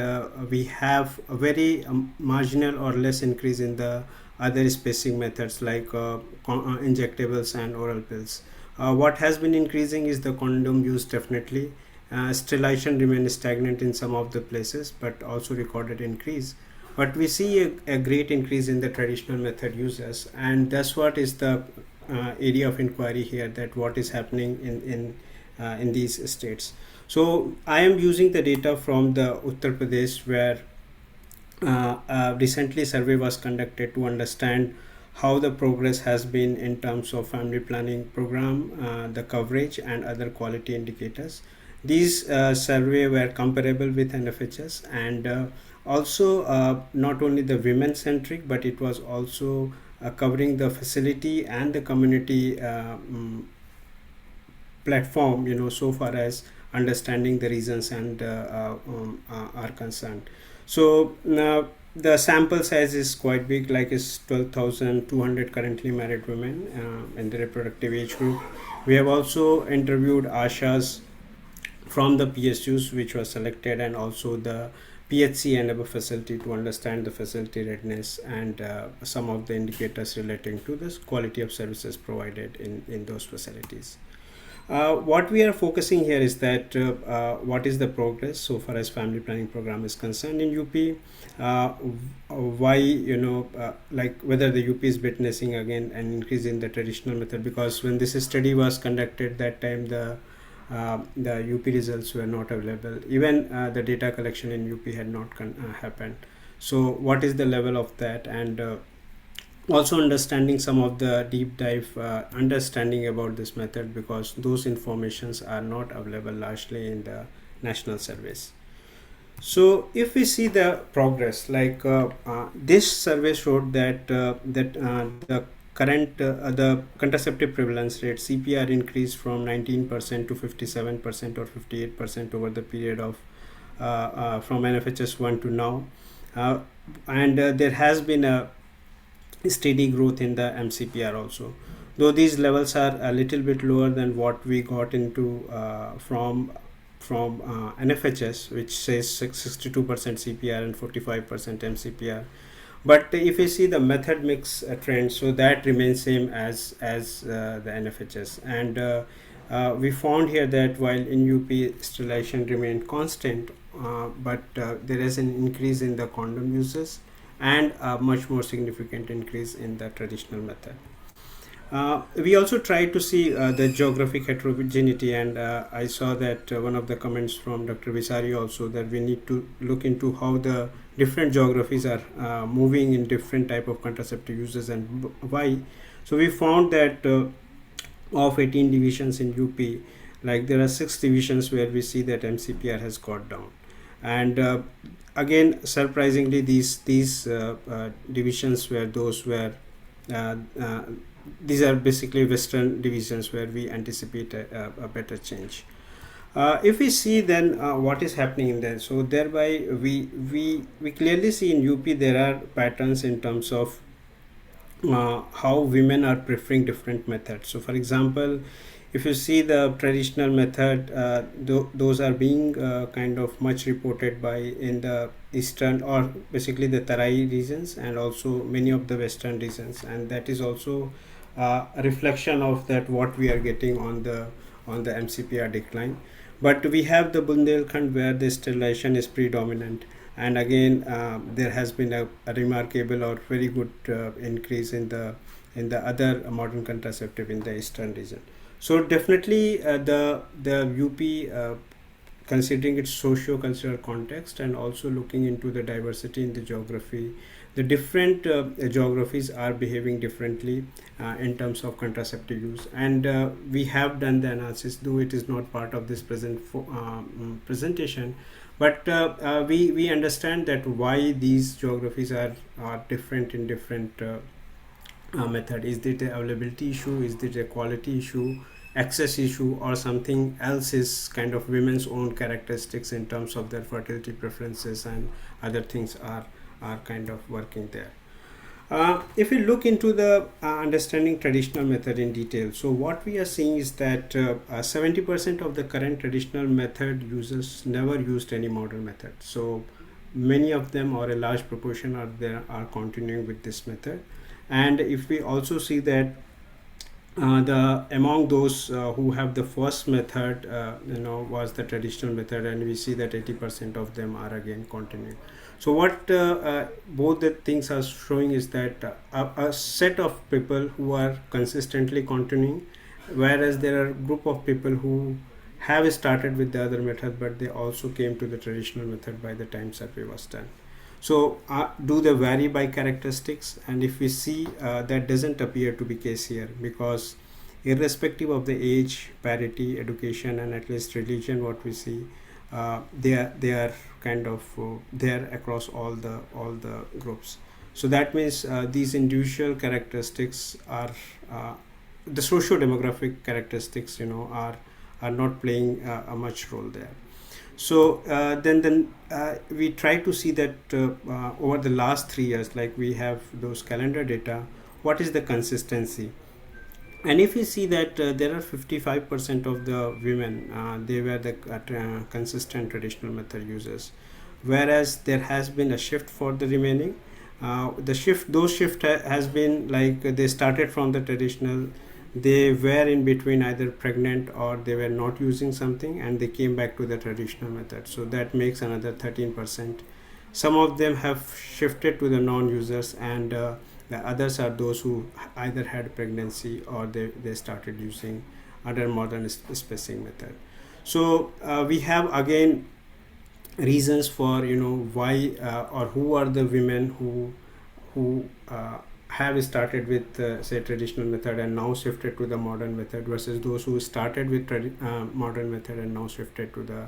we have a very marginal or less increase in the other spacing methods like injectables and oral pills. What has been increasing is the condom use, definitely. Sterilization remains stagnant in some of the places, but also recorded increase. But we see a great increase in the traditional method users, and that's what is the area of inquiry here, that what is happening in these states. So I am using the data from the Uttar Pradesh, where recently survey was conducted to understand how the progress has been in terms of family planning program, the coverage and other quality indicators. These survey were comparable with NFHS, and also not only the women centric, but it was also covering the facility and the community platform, so far as understanding the reasons and are concerned. So now the sample size is quite big, like is 12,200 currently married women in the reproductive age group. We have also interviewed ashas from the PSUs which was selected, and also the PHC and above facility, to understand the facility readiness and some of the indicators relating to this quality of services provided in those facilities. What we are focusing here is that what is the progress so far as family planning program is concerned in UP. Why, like whether the UP is witnessing again an increase in the traditional method, because when this study was conducted, that time the UP results were not available. Even the data collection in UP had not happened. So what is the level of that, and also understanding some of the deep dive understanding about this method, because those informations are not available largely in the national surveys. So if we see the progress, like this survey showed that the current the contraceptive prevalence rate CPR increased from 19% to 57% or 58% over the period of from NFHS 1 to now, and there has been a steady growth in the MCPR also, though these levels are a little bit lower than what we got into from NFHS, which says 62% CPR and 45% MCPR. But if you see the method mix trend, so that remains same as the NFHS, and we found here that while in UP sterilization remained constant, but there is an increase in the condom uses and a much more significant increase in the traditional method. We also tried to see the geographic heterogeneity, and I saw that one of the comments from Dr. Visari also, that we need to look into how the different geographies are moving in different type of contraceptive uses and why. So we found that of 18 divisions in UP, like there are 6 divisions where we see that MCPR has got down, and again surprisingly these divisions were those where these are basically western divisions where we anticipate a better change. If we see then what is happening in there, so thereby we clearly see in UP there are patterns in terms of how women are preferring different methods. So for example, if you see the traditional method, those are being kind of much reported by in the eastern or basically the Tarai regions and also many of the western regions, and that is also a reflection of that what we are getting on the MCPR decline. But we have the Bundelkhand where the sterilization is predominant, and again there has been a remarkable or very good increase in the other modern contraceptive in the eastern region. So definitely the UP, considering its socio-cultural context and also looking into the diversity in the geography, the different geographies are behaving differently in terms of contraceptive use, and we have done the analysis, though it is not part of this presentation, but we understand that why these geographies are different in different method. Is it a availability issue, is it a quality issue, access issue, or something else is kind of women's own characteristics in terms of their fertility preferences and other things are kind of working there. If we look into the understanding traditional method in detail, so what we are seeing is that 70% of the current traditional method users never used any modern method. So many of them, or a large proportion, are continuing with this method. And if we also see that among those who have the first method was the traditional method, and we see that 80% of them are again continuing. So what both the things are showing is that a set of people who are consistently continuing, whereas there are a group of people who have started with the other method but they also came to the traditional method by the time survey was done. So do they vary by characteristics? And if we see that doesn't appear to be case here, because irrespective of the age, parity, education, and at least religion, what we see, they are kind of there across all the groups. So that means these individual characteristics are the socio-demographic characteristics, are are not playing a much role there. So then we try to see that over the last 3 years, like we have those calendar data, what is the consistency? And if you see that there are 55% of the women, they were the consistent traditional method users, whereas there has been a shift for the remaining. Those shift has been like they started from the traditional, they were in between either pregnant or they were not using something, and they came back to the traditional method. So that makes another 13%. Some of them have shifted to the non-users, and the others are those who either had pregnancy or they started using other modern spacing method. So we have again reasons for why or who are the women who have started with say traditional method and now shifted to the modern method, versus those who started with modern method and now shifted to the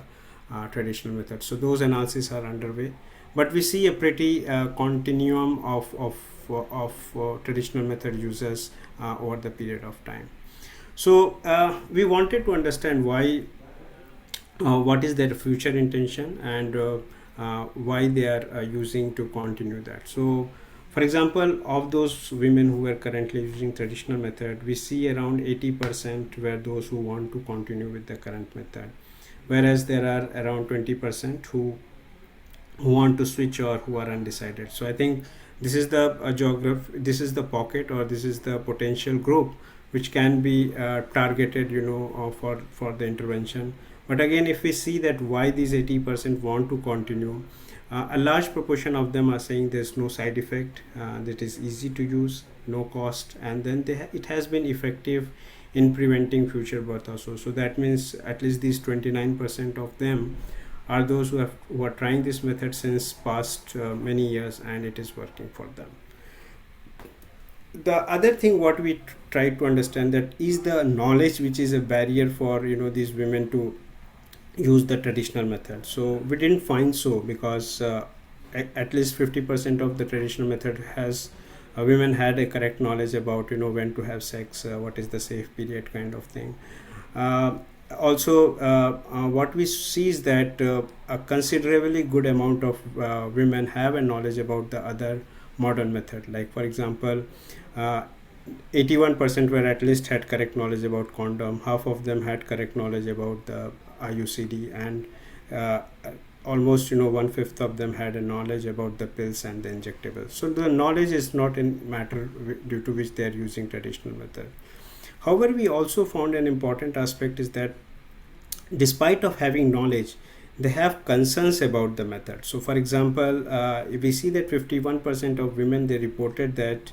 traditional method. So those analyses are underway, but we see a pretty continuum of traditional method users over the period of time. So we wanted to understand why what is their future intention, and why they are using to continue that. So for example, of those women who are currently using traditional method, we see around 80% were those who want to continue with the current method, whereas there are around 20% who want to switch or who are undecided. So I think this is the geography, this is the pocket, or this is the potential group which can be targeted for the intervention. But again, if we see that why these 80% want to continue, a large proportion of them are saying there's no side effect, that is easy to use, no cost, and then it has been effective in preventing future birth also. So that means at least these 29% of them are those who are trying this method since past many years, and it is working for them. The other thing what we try to understand, that is the knowledge which is a barrier for these women to use the traditional method. So we didn't find so, because at least 50% of the traditional method has women had a correct knowledge about when to have sex, what is the safe period, kind of thing. Also what we see is that a considerably good amount of women have a knowledge about the other modern method. Like for example, 81% were at least had correct knowledge about condom, half of them had correct knowledge about the IUCD, and almost 1/5 of them had a knowledge about the pills and the injectables. So the knowledge is not a matter due to which they are using traditional method. However, we also found an important aspect is that despite of having knowledge, they have concerns about the method. So for example, we see that 51% of women, they reported that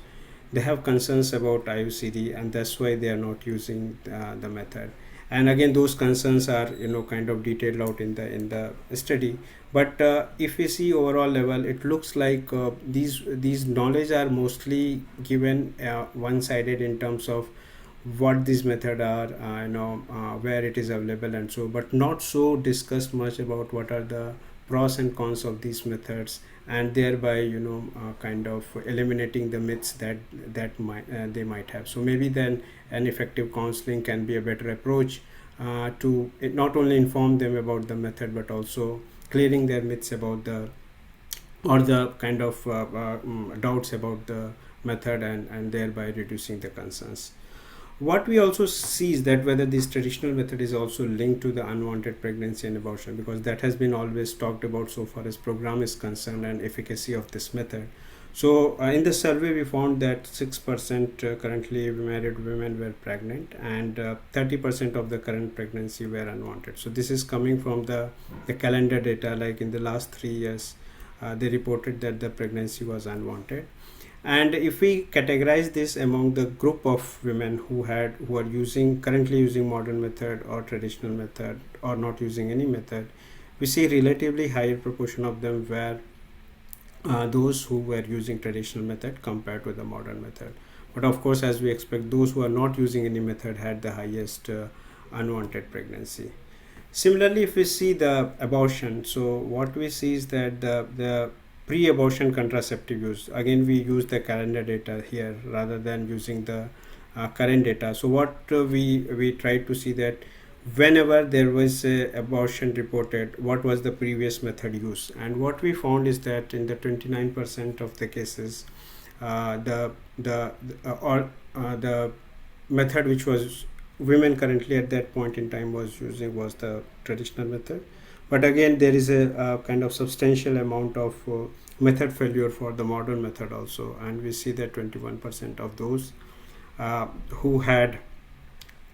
they have concerns about IUCD, and that's why they are not using the method. And again, those concerns are kind of detailed out in the study. But if we see overall level, it looks like these knowledge are mostly given one-sided in terms of what these methods are, where it is available and so, but not so discussed much about what are the pros and cons of these methods, and thereby kind of eliminating the myths that they might have. So maybe then an effective counseling can be a better approach to not only inform them about the method, but also clearing their myths about the kind of doubts about the method, and thereby reducing the concerns. What we also see is that whether this traditional method is also linked to the unwanted pregnancy and abortion, because that has been always talked about so far as program is concerned, and efficacy of this method. So in the survey, we found that 6% currently married women were pregnant, and 30% of the current pregnancy were unwanted. So this is coming from the calendar data. Like in the last 3 years, they reported that the pregnancy was unwanted. And if we categorize this among the group of women who are currently using modern method or traditional method, or not using any method, we see relatively higher proportion of them were those who were using traditional method compared to the modern method. But of course, as we expect, those who are not using any method had the highest unwanted pregnancy. Similarly, if we see the abortion, so what we see is that the pre-abortion contraceptive use, again we use the calendar data here rather than using the current data. So what we try to see that whenever there was a abortion reported, what was the previous method used. And what we found is that in the 29% of the cases, the method which was women currently at that point in time was using was the traditional method. But again, there is a kind of substantial amount of method failure for the modern method also, and we see that 21% of those who had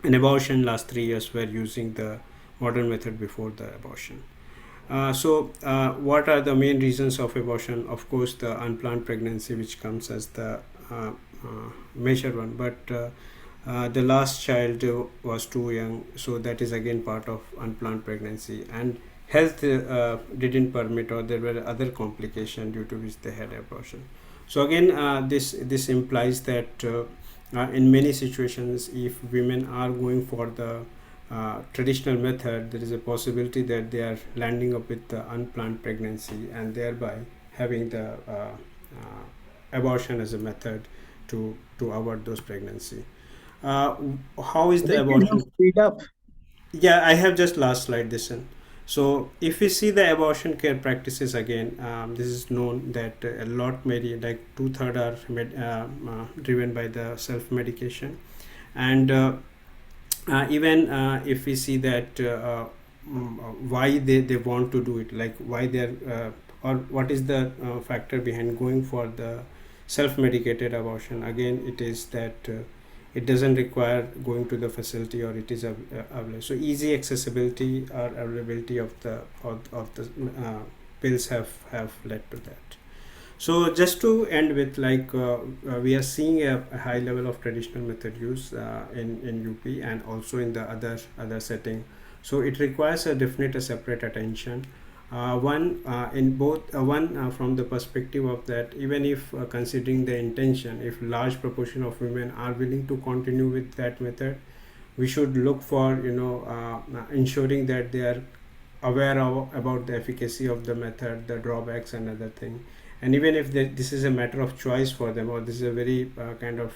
an abortion last 3 years were using the modern method before the abortion. What are the main reasons of abortion? Of course, the unplanned pregnancy, which comes as the major one, but the last child was too young, so that is again part of unplanned pregnancy, and health didn't permit, or there were other complications due to which they had abortion. So again, this implies that in many situations, if women are going for the traditional method, there is a possibility that they are landing up with the unplanned pregnancy and thereby having the abortion as a method to avoid those pregnancy. How is the Can you abortion? speed up? Yeah, I have just last slide this one. So if we see the abortion care practices again, this is known that a lot, maybe like 2/3 are driven by the self-medication. And even if we see that why they want to do it, like why they're or what is the factor behind going for the self-medicated abortion, again it is that it doesn't require going to the facility, or it is available. So easy accessibility or availability of the pills have led to that. So just to end with, like we are seeing a high level of traditional method use in UP and also in the other setting. So it requires a definite separate attention. One from the perspective of that, even if considering the intention, if large proportion of women are willing to continue with that method, we should look for ensuring that they are aware about the efficacy of the method, the drawbacks and other thing. And even if this is a matter of choice for them, or this is a very kind of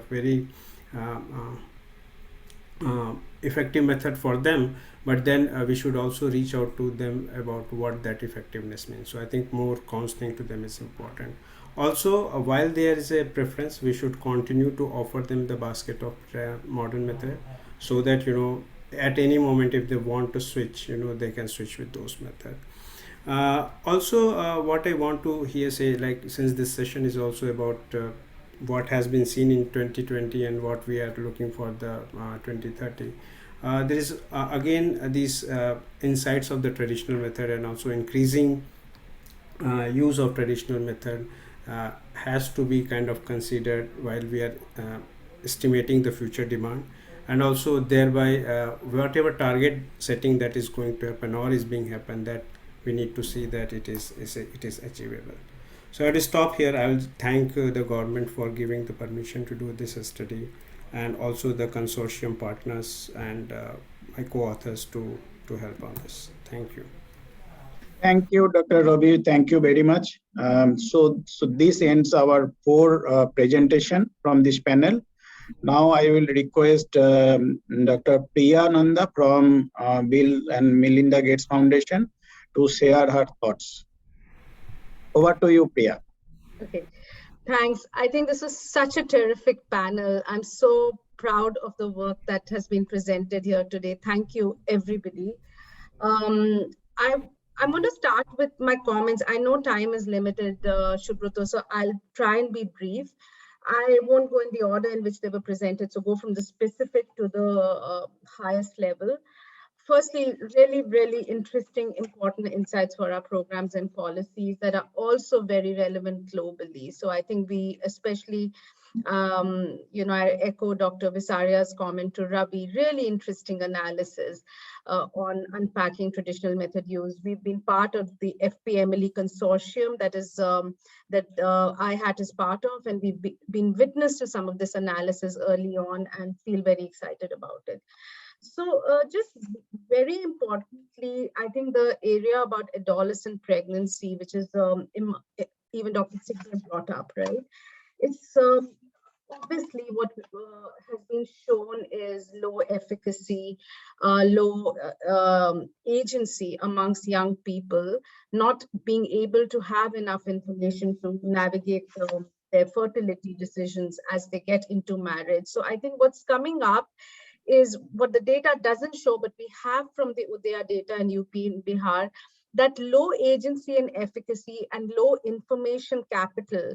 very effective method for them, but then we should also reach out to them about what that effectiveness means. So I think more counseling to them is important. Also, while there is a preference, we should continue to offer them the basket of modern method, so that at any moment if they want to switch, they can switch with those methods. Also, what I want to here say, like since this session is also about what has been seen in 2020 and what we are looking for the 2030, there is again these insights of the traditional method, and also increasing use of traditional method has to be kind of considered while we are estimating the future demand, and also thereby whatever target setting that is going to happen or is being happen, that we need to see that it is achievable. So I will stop here. I will thank the government for giving the permission to do this study, and also the consortium partners and my co-authors to help on this. Thank you. Thank you, Dr. Ravi. Thank you very much. So this ends our 4 presentation from this panel. Now I will request Dr. Priya Nanda from Bill and Melinda Gates Foundation to share her thoughts. Over to you, Priya. Okay, thanks. I think this was such a terrific panel. I'm so proud of the work that has been presented here today. Thank you, everybody. I'm going to start with my comments. I know time is limited, Shubhrata, so I'll try and be brief. I won't go in the order in which they were presented, so go from the specific to the highest level. Firstly, really, really interesting, important insights for our programs and policies that are also very relevant globally. So I think we especially, I echo Dr. Visaria's comment to Ravi, really interesting analysis on unpacking traditional method use. We've been part of the FP2020 consortium that is that IHAT is part of, and we've been witness to some of this analysis early on and feel very excited about it. So just very importantly, I think the area about adolescent pregnancy, which is even Dr. Sigler brought up, right? It's obviously what has been shown is low efficacy, low agency amongst young people, not being able to have enough information to navigate their fertility decisions as they get into marriage. So I think what's coming up is what the data doesn't show, but we have from the Udaya data in UP and Bihar, that low agency and efficacy and low information capital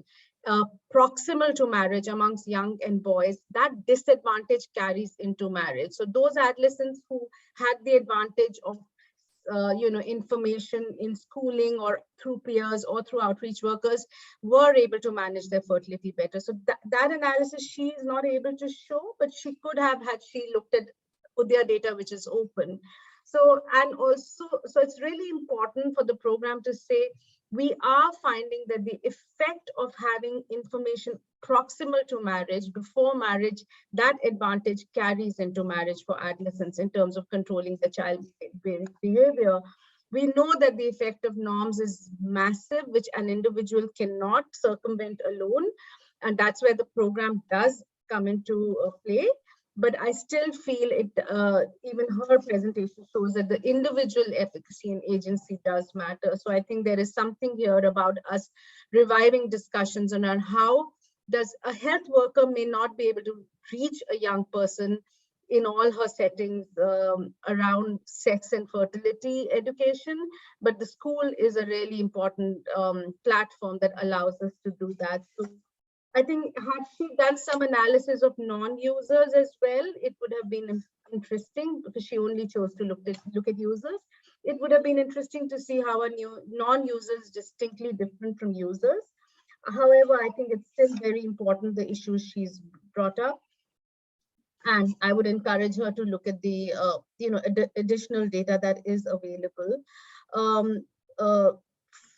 proximal to marriage amongst young and boys, that disadvantage carries into marriage. So those adolescents who had the advantage of information in schooling or through peers or through outreach workers were able to manage their fertility better. So that analysis she is not able to show, but she could have had she looked at Udaya data, which is open. So, and also, so it's really important for the program to say, we are finding that the effect of having information proximal to marriage, before marriage, that advantage carries into marriage for adolescents in terms of controlling the childbearing behavior. We know that the effect of norms is massive, which an individual cannot circumvent alone. And that's where the program does come into play. But I still feel it, even her presentation shows that the individual efficacy and agency does matter. So I think there is something here about us reviving discussions around how does a health worker may not be able to reach a young person in all her settings around sex and fertility education, but the school is a really important platform that allows us to do that. So I think had she done some analysis of non-users as well, it would have been interesting, because she only chose to look at users. It would have been interesting to see how a non-user is distinctly different from users. However, I think it's still very important, the issues she's brought up. And I would encourage her to look at the additional data that is available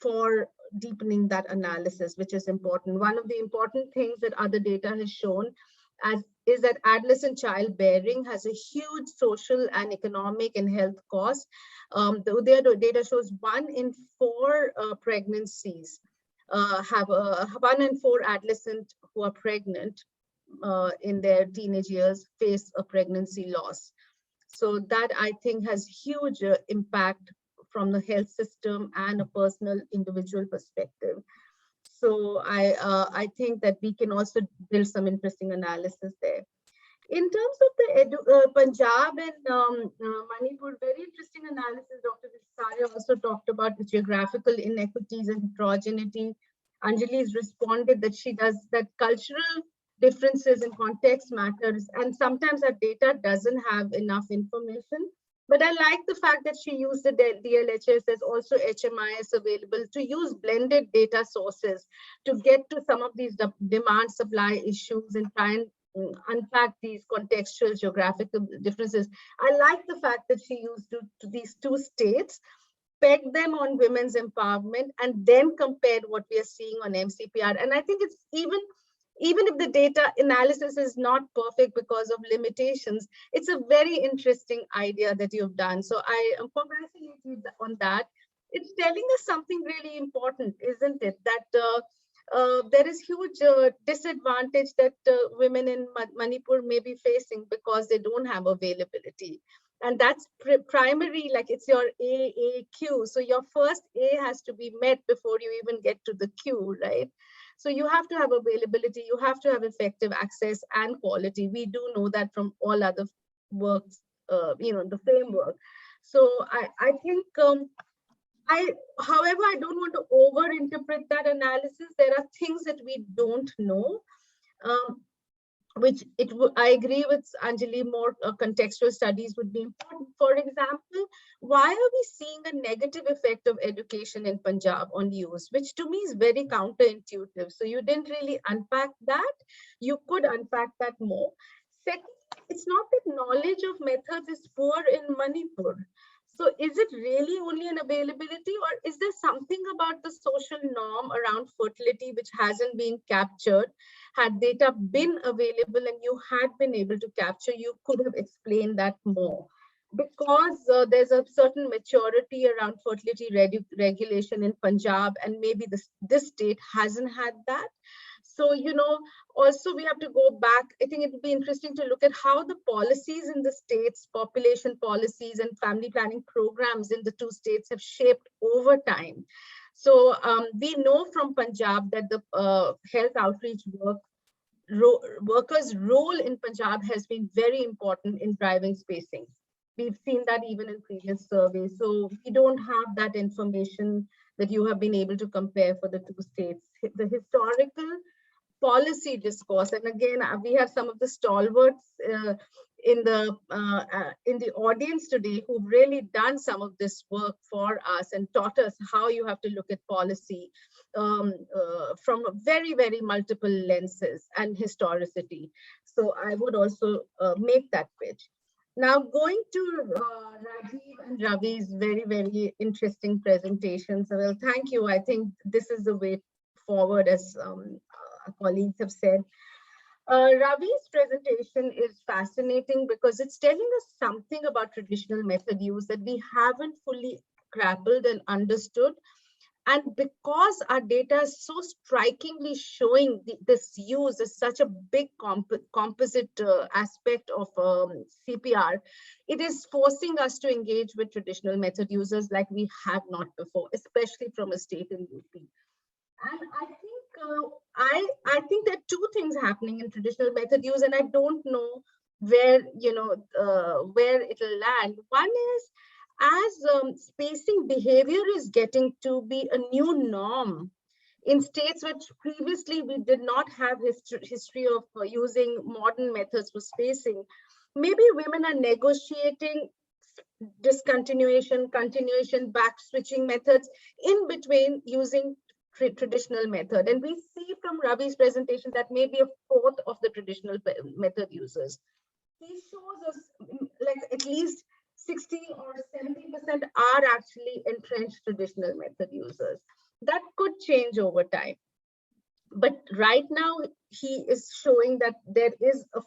for deepening that analysis, which is important. One of the important things that other data has shown is that adolescent childbearing has a huge social and economic and health cost. The data shows 1 in 4 pregnancies have 1 in 4 adolescents who are pregnant in their teenage years face a pregnancy loss. So that I think has huge impact from the health system and a personal individual perspective. So I think that we can also build some interesting analysis there. In terms of the Punjab and Manipur, very interesting analysis. Dr. Visaria also talked about the geographical inequities and heterogeneity. Anjali has responded that she does that cultural differences in context matters, and sometimes our data doesn't have enough information. But I like the fact that she used the DLHS, there's also HMIS available to use blended data sources to get to some of these demand supply issues and try and unpack these contextual geographical differences. I like the fact that she used to these 2 states, pegged them on women's empowerment, and then compared what we are seeing on MCPR. And I think it's even if the data analysis is not perfect because of limitations, it's a very interesting idea that you've done. So I congratulate you on that. It's telling us something really important, isn't it? That there is huge disadvantage that women in Manipur may be facing because they don't have availability. And that's primary, like it's your AAQ. So your first A has to be met before you even get to the Q, right? So you have to have availability, you have to have effective access and quality. We do know that from all other works, the framework. So I think, however, I don't want to overinterpret that analysis. There are things that we don't know, which I agree with Anjali, more contextual studies would be important. For example, why are we seeing a negative effect of education in Punjab on youth, which to me is very counterintuitive. So you didn't really unpack that. You could unpack that more. Second, it's not that knowledge of methods is poor in Manipur. So is it really only an availability, or is there something about the social norm around fertility which hasn't been captured? Had data been available and you had been able to capture, you could have explained that more. Because there's a certain maturity around fertility regulation in Punjab, and maybe this state hasn't had that. So, also we have to go back. I think it would be interesting to look at how the policies in the states, population policies and family planning programs in the two states have shaped over time. So we know from Punjab that the health outreach workers' role in Punjab has been very important in driving spacing. We've seen that even in previous surveys. So we don't have that information that you have been able to compare for the two states. The historical policy discourse, and again, we have some of the stalwarts in the audience today who've really done some of this work for us and taught us how you have to look at policy from very, very multiple lenses and historicity. So I would also make that pitch. Now, going to Rajiv and Ravi's very, very interesting presentations. Well, thank you. I think this is the way forward, as colleagues have said. Ravi's presentation is fascinating because it's telling us something about traditional method use that we haven't fully grappled and understood. And because our data is so strikingly showing this use as such a big composite aspect of CPR, it is forcing us to engage with traditional method users like we have not before, especially from a state in UP. And I think there are two things happening in traditional method use, and I don't know where where it'll land. One is, as spacing behavior is getting to be a new norm in states which previously we did not have history of using modern methods for spacing, maybe women are negotiating discontinuation, continuation, back switching methods in between using traditional method. And we see from Ravi's presentation that maybe a fourth of the traditional method users. He shows us like at least 60 or 70% are actually entrenched traditional method users. That could change over time. But right now, he is showing that there is a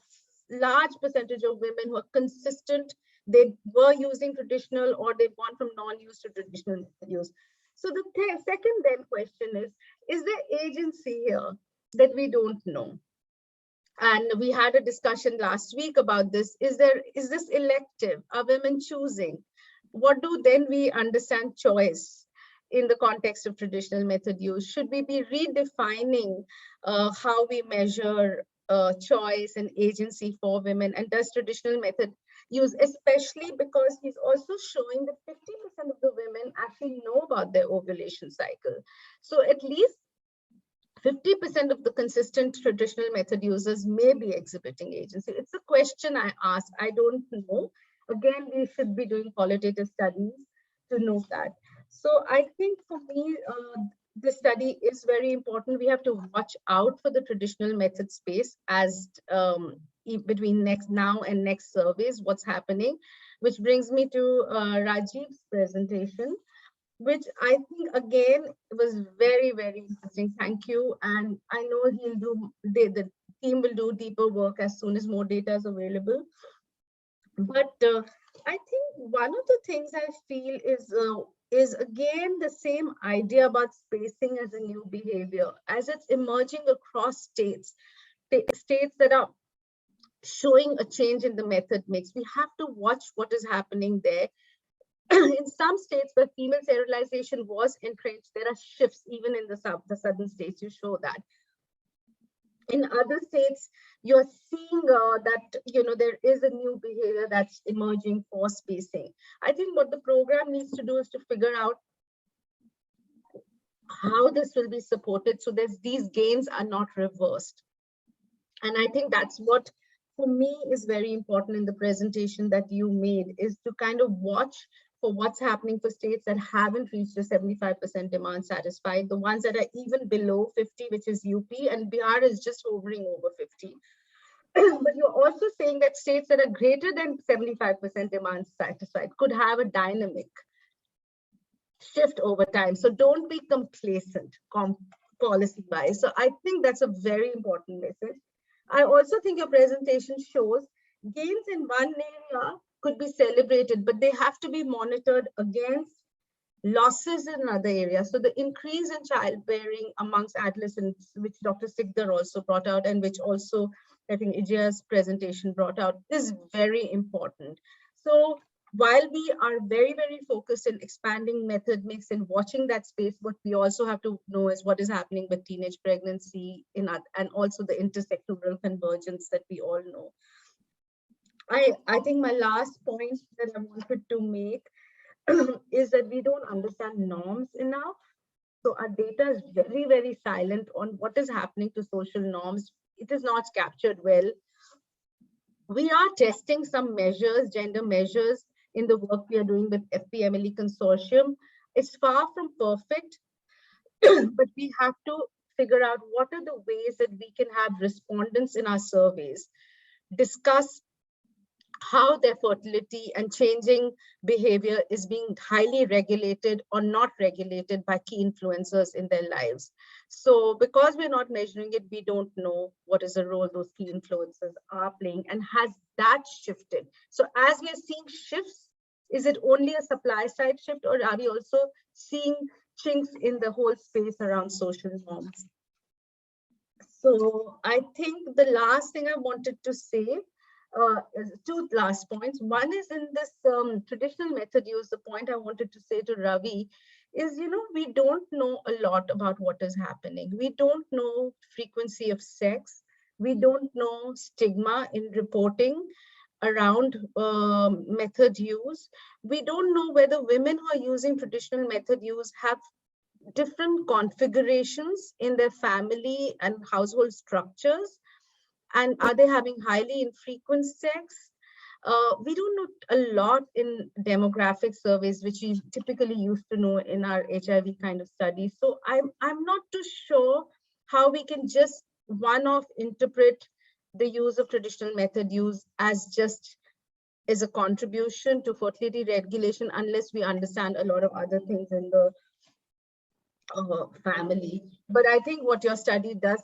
large percentage of women who are consistent. They were using traditional or they've gone from non-use to traditional method use. So the second then question is there agency here that we don't know? And we had a discussion last week about this. Is this elective? Are women choosing? What do then we understand choice in the context of traditional method use? Should we be redefining how we measure choice and agency for women? And does traditional method use, especially because he's also showing that 50% of the women actually know about their ovulation cycle. So at least 50% of the consistent traditional method users may be exhibiting agency. It's a question I ask. I don't know. Again, we should be doing qualitative studies to know that. So I think for me, this study is very important. We have to watch out for the traditional method space as between now and next surveys, what's happening, which brings me to Rajiv's presentation, which I think again was very, very interesting. Thank you. And I know the team will do deeper work as soon as more data is available. But I think one of the things I feel is again the same idea about spacing as a new behavior, as it's emerging across states that are showing a change in the method mix. We have to watch what is happening there. In some states where female sterilization was entrenched, there are shifts even in the southern states, you show that. In other states, you're seeing that there is a new behavior that's emerging for spacing. I think what the program needs to do is to figure out how this will be supported so that these gains are not reversed. And I think that's what, for me, is very important in the presentation that you made, is to kind of watch for what's happening for states that haven't reached the 75% demand satisfied, the ones that are even below 50, which is UP, and Bihar is just hovering over 50. But you're also saying that states that are greater than 75% demand satisfied could have a dynamic shift over time. So don't be complacent policy-wise. So I think that's a very important message. I also think your presentation shows gains in one area could be celebrated, but they have to be monitored against losses in other areas. So the increase in childbearing amongst adolescents, which Dr. Sikdar also brought out, and which also I think Ijaya's presentation brought out, is very important. So while we are very, very focused in expanding method mix and watching that space, what we also have to know is what is happening with teenage pregnancy and also the intersectoral convergence that we all know. I think my last point that I wanted to make is that we don't understand norms enough. So our data is very, very silent on what is happening to social norms. It is not captured well. We are testing some measures, gender measures, in the work we are doing with FPMLE consortium. It's far from perfect, but we have to figure out what are the ways that we can have respondents in our surveys discuss how their fertility and changing behavior is being highly regulated or not regulated by key influencers in their lives. So because we're not measuring it, we don't know what is the role those key influencers are playing, and has that shifted? So as we are seeing shifts, is it only a supply side shift, or are we also seeing chinks in the whole space around social norms? So I think the last thing I wanted to say, two last points. One is in this traditional method use, the point I wanted to say to Ravi is, we don't know a lot about what is happening. We don't know frequency of sex. We don't know stigma in reporting around method use. We don't know whether women who are using traditional method use have different configurations in their family and household structures. And are they having highly infrequent sex? We don't know a lot in demographic surveys, which we typically used to know in our HIV kind of studies. So I'm not too sure how we can just one-off interpret the use of traditional method use as just as a contribution to fertility regulation, unless we understand a lot of other things in the family. But I think what your study does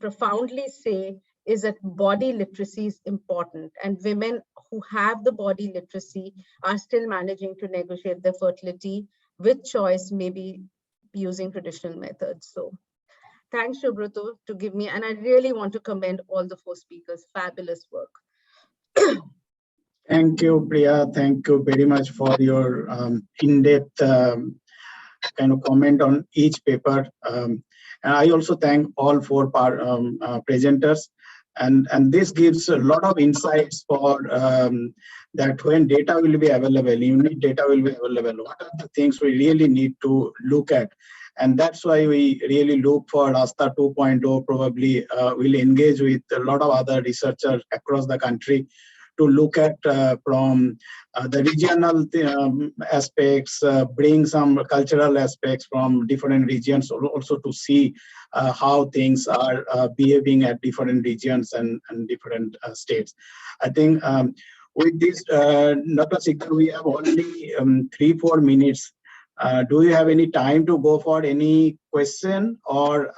profoundly say is that body literacy is important, and women who have the body literacy are still managing to negotiate their fertility with choice, maybe using traditional methods. So thanks, Shubhruto, to give me, and I really want to commend all the 4 speakers, fabulous work. Thank you, Priya. Thank you very much for your in-depth kind of comment on each paper. And I also thank all 4 presenters. And this gives a lot of insights for that when data will be available, unique data will be available, what are the things we really need to look at. And that's why we really look for Rasta 2.0, probably will engage with a lot of other researchers across the country to look at from the regional aspects, bring some cultural aspects from different regions, also to see how things are behaving at different regions and different states. I think with this, Dr. Sikdar, we have only 3-4 minutes. Do you have any time to go for any question, or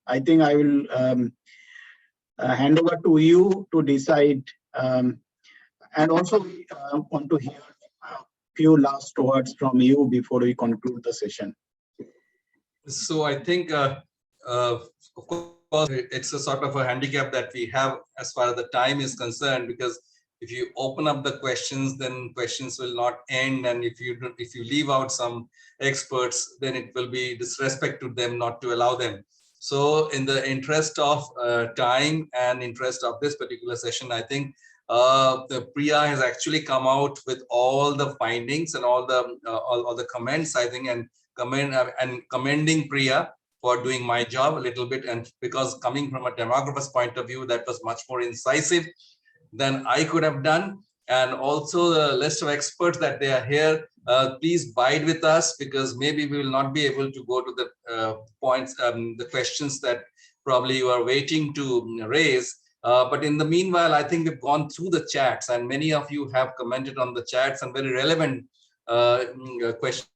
I think I will hand over to you to decide. And also, we want to hear a few last words from you before we conclude the session. So I think, of course, it's a sort of a handicap that we have as far as the time is concerned, because if you open up the questions, then questions will not end. And if you leave out some experts, then it will be disrespect to them not to allow them. So in the interest of time and interest of this particular session, I think the Priya has actually come out with all the findings and all the comments, I think, and commending Priya for doing my job a little bit. And because coming from a demographer's point of view, that was much more incisive than I could have done. And also the list of experts that they are here, please bide with us, because maybe we will not be able to go to the points, the questions that probably you are waiting to raise. But in the meanwhile, I think we've gone through the chats, and many of you have commented on the chats and very relevant questions,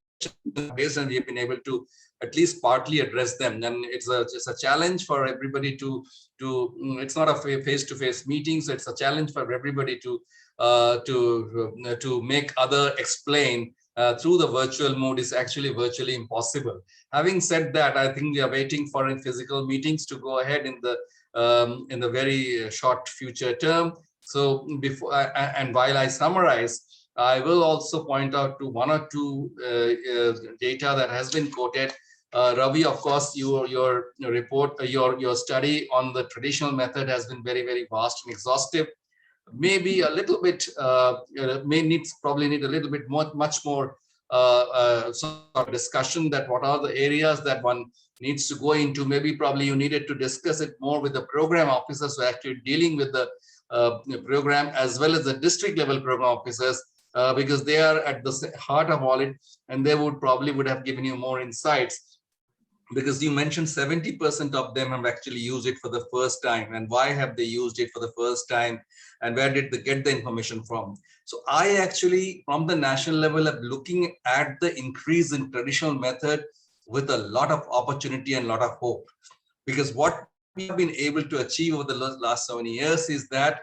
and we have been able to at least partly address them. And it's just a challenge for everybody to it's not a face-to-face meeting, so it's a challenge for everybody to make other explain through the virtual mode is actually virtually impossible. Having said that, I think we are waiting for physical meetings to go ahead in the very short future term. So before and while I summarize, I will also point out to one or two data that has been quoted. Ravi, of course, your report, your study on the traditional method has been very, very vast and exhaustive. Maybe a little bit probably need a little bit much more sort of discussion that what are the areas that one needs to go into. Maybe probably you needed to discuss it more with the program officers who are actually dealing with the program, as well as the district level program officers, because they are at the heart of all it, and they would have given you more insights. Because you mentioned 70% of them have actually used it for the first time, and why have they used it for the first time, and where did they get the information from? So I actually, from the national level, am looking at the increase in traditional method with a lot of opportunity and a lot of hope, because what we have been able to achieve over the last 7 years is that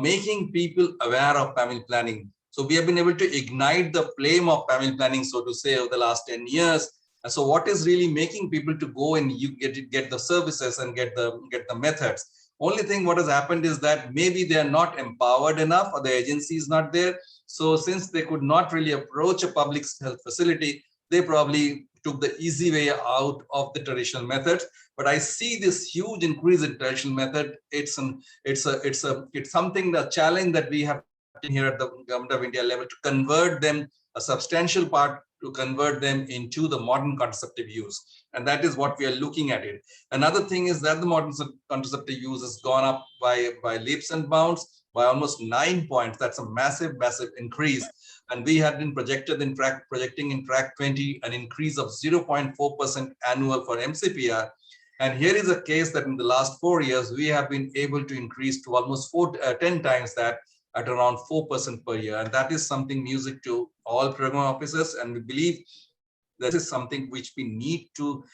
making people aware of family planning. So we have been able to ignite the flame of family planning, so to say, over the last 10 years. And so what is really making people to go and you get the services and get the methods? Only thing what has happened is that maybe they are not empowered enough, or the agency is not there. So since they could not really approach a public health facility, they probably took the easy way out of the traditional methods. But I see this huge increase in traditional method. It's something, the challenge that we have here at the Government of India level, to convert them, a substantial part, to convert them into the modern contraceptive use. And that is what we are looking at it. Another thing is that the modern contraceptive use has gone up by leaps and bounds, by almost 9 points. That's a massive increase. And we have been projecting in track 20 an increase of 0.4% annual for MCPR. And here is a case that in the last 4 years, we have been able to increase to almost 10 times that, at around 4% per year. And that is something music to all program officers. And we believe this is something which we need to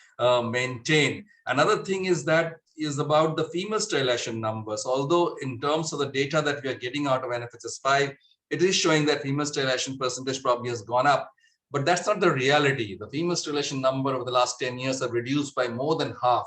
maintain. Another thing is about the female sterilization numbers. Although in terms of the data that we are getting out of NFHS 5, it is showing that female sterilization percentage probably has gone up. But that's not the reality. The female sterilization number over the last 10 years have reduced by more than half.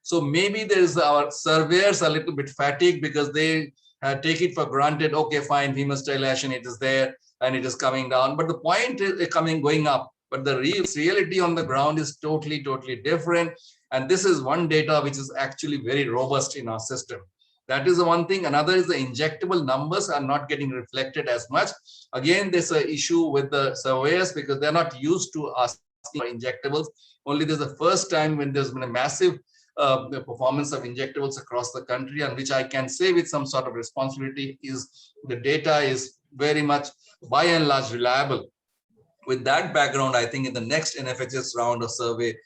So maybe our surveyors are a little bit fatigued, because they take it for granted. Okay, fine, female sterilization, it is there and it is coming down. But the point is going up. But the reality on the ground is totally different. And this is one data which is actually very robust in our system. That is the one thing. Another is the injectable numbers are not getting reflected as much. Again, there's an issue with the surveyors, because they're not used to asking for injectables. Only this is the first time when there's been a massive the performance of injectables across the country, and which I can say with some sort of responsibility is the data is very much by and large reliable. With that background, I think in the next NFHS round of survey,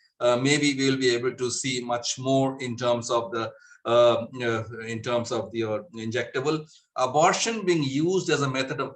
maybe we'll be able to see much more in terms of the injectable. Abortion being used as a method of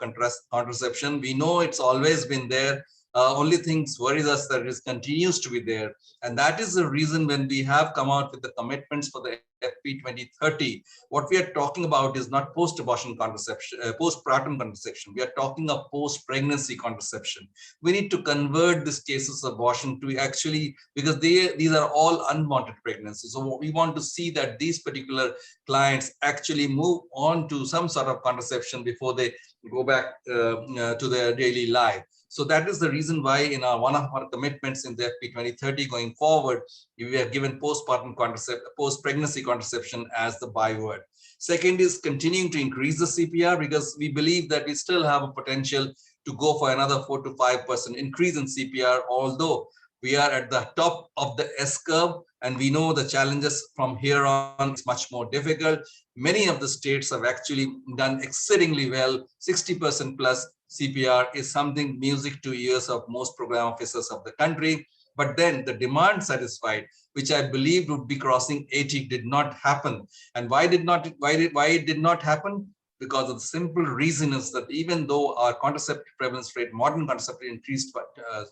contraception, we know it's always been there. Only things worries us that it continues to be there. And that is the reason when we have come out with the commitments for the FP2030, what we are talking about is not post-abortion contraception, postpartum contraception. We are talking of post-pregnancy contraception. We need to convert these cases of abortion to actually, because these are all unwanted pregnancies. So we want to see that these particular clients actually move on to some sort of contraception before they go back to their daily life. So that is the reason why in one of our commitments in the FP2030 going forward, we have given post-pregnancy contraception as the byword. Second is continuing to increase the CPR, because we believe that we still have a potential to go for another 4 to 5% increase in CPR, although we are at the top of the S curve, and we know the challenges from here on is much more difficult. Many of the states have actually done exceedingly well. 60% plus CPR is something music to ears of most program officers of the country. But then the demand satisfied, which I believed would be crossing 80, did not happen. And why it did not happen? Because of the simple reason is that even though our contraceptive prevalence rate, modern contraceptive, increased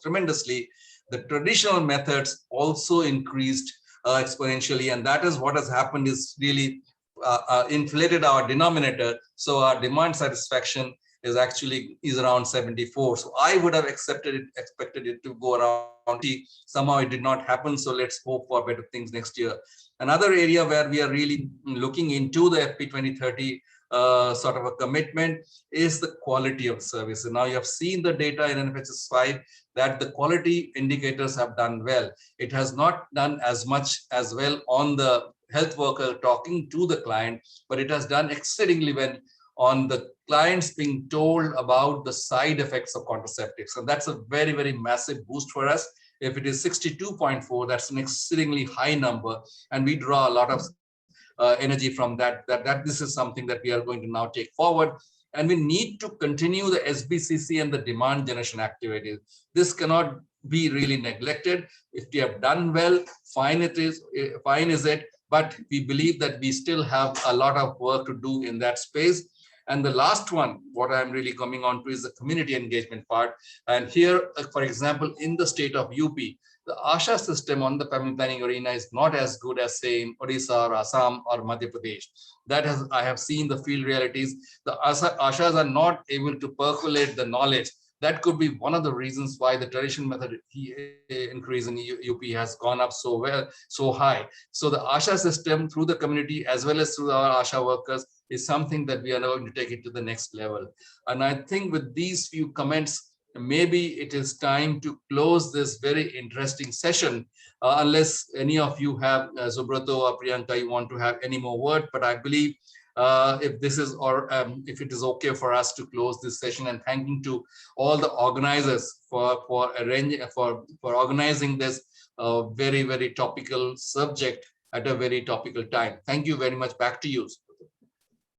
tremendously, the traditional methods also increased exponentially. And that is what has happened, is really inflated our denominator. So our demand satisfaction is around 74. So I would have expected it to go around 20. Somehow it did not happen. So let's hope for better things next year. Another area where we are really looking into the FP 2030 sort of a commitment is the quality of service. And now you have seen the data in NFHS 5 that the quality indicators have done well. It has not done as much as well on the health worker talking to the client, but it has done exceedingly well on the clients being told about the side effects of contraceptives. And that's a very, very massive boost for us. If it is 62.4, that's an exceedingly high number. And we draw a lot of energy from that this is something that we are going to now take forward. And we need to continue the SBCC and the demand generation activities. This cannot be really neglected. If we have done well, fine is it. But we believe that we still have a lot of work to do in that space. And the last one, what I'm really coming on to, is the community engagement part. And here, for example, in the state of UP, the ASHA system on the family planning arena is not as good as, say, in Odisha or Assam or Madhya Pradesh. I have seen the field realities. The ASHAs are not able to percolate the knowledge. That could be one of the reasons why the traditional method increase in UP has gone up so high. So the ASHA system through the community as well as through our ASHA workers is something that we are going to take it to the next level. And I think with these few comments, maybe it is time to close this very interesting session, unless any of you have, Subrato or Priyanka, you want to have any more word. But I believe if this is, or if it is okay for us to close this session, and thanking to all the organizers for organizing this very, very topical subject at a very topical time. Thank you very much. Back to you,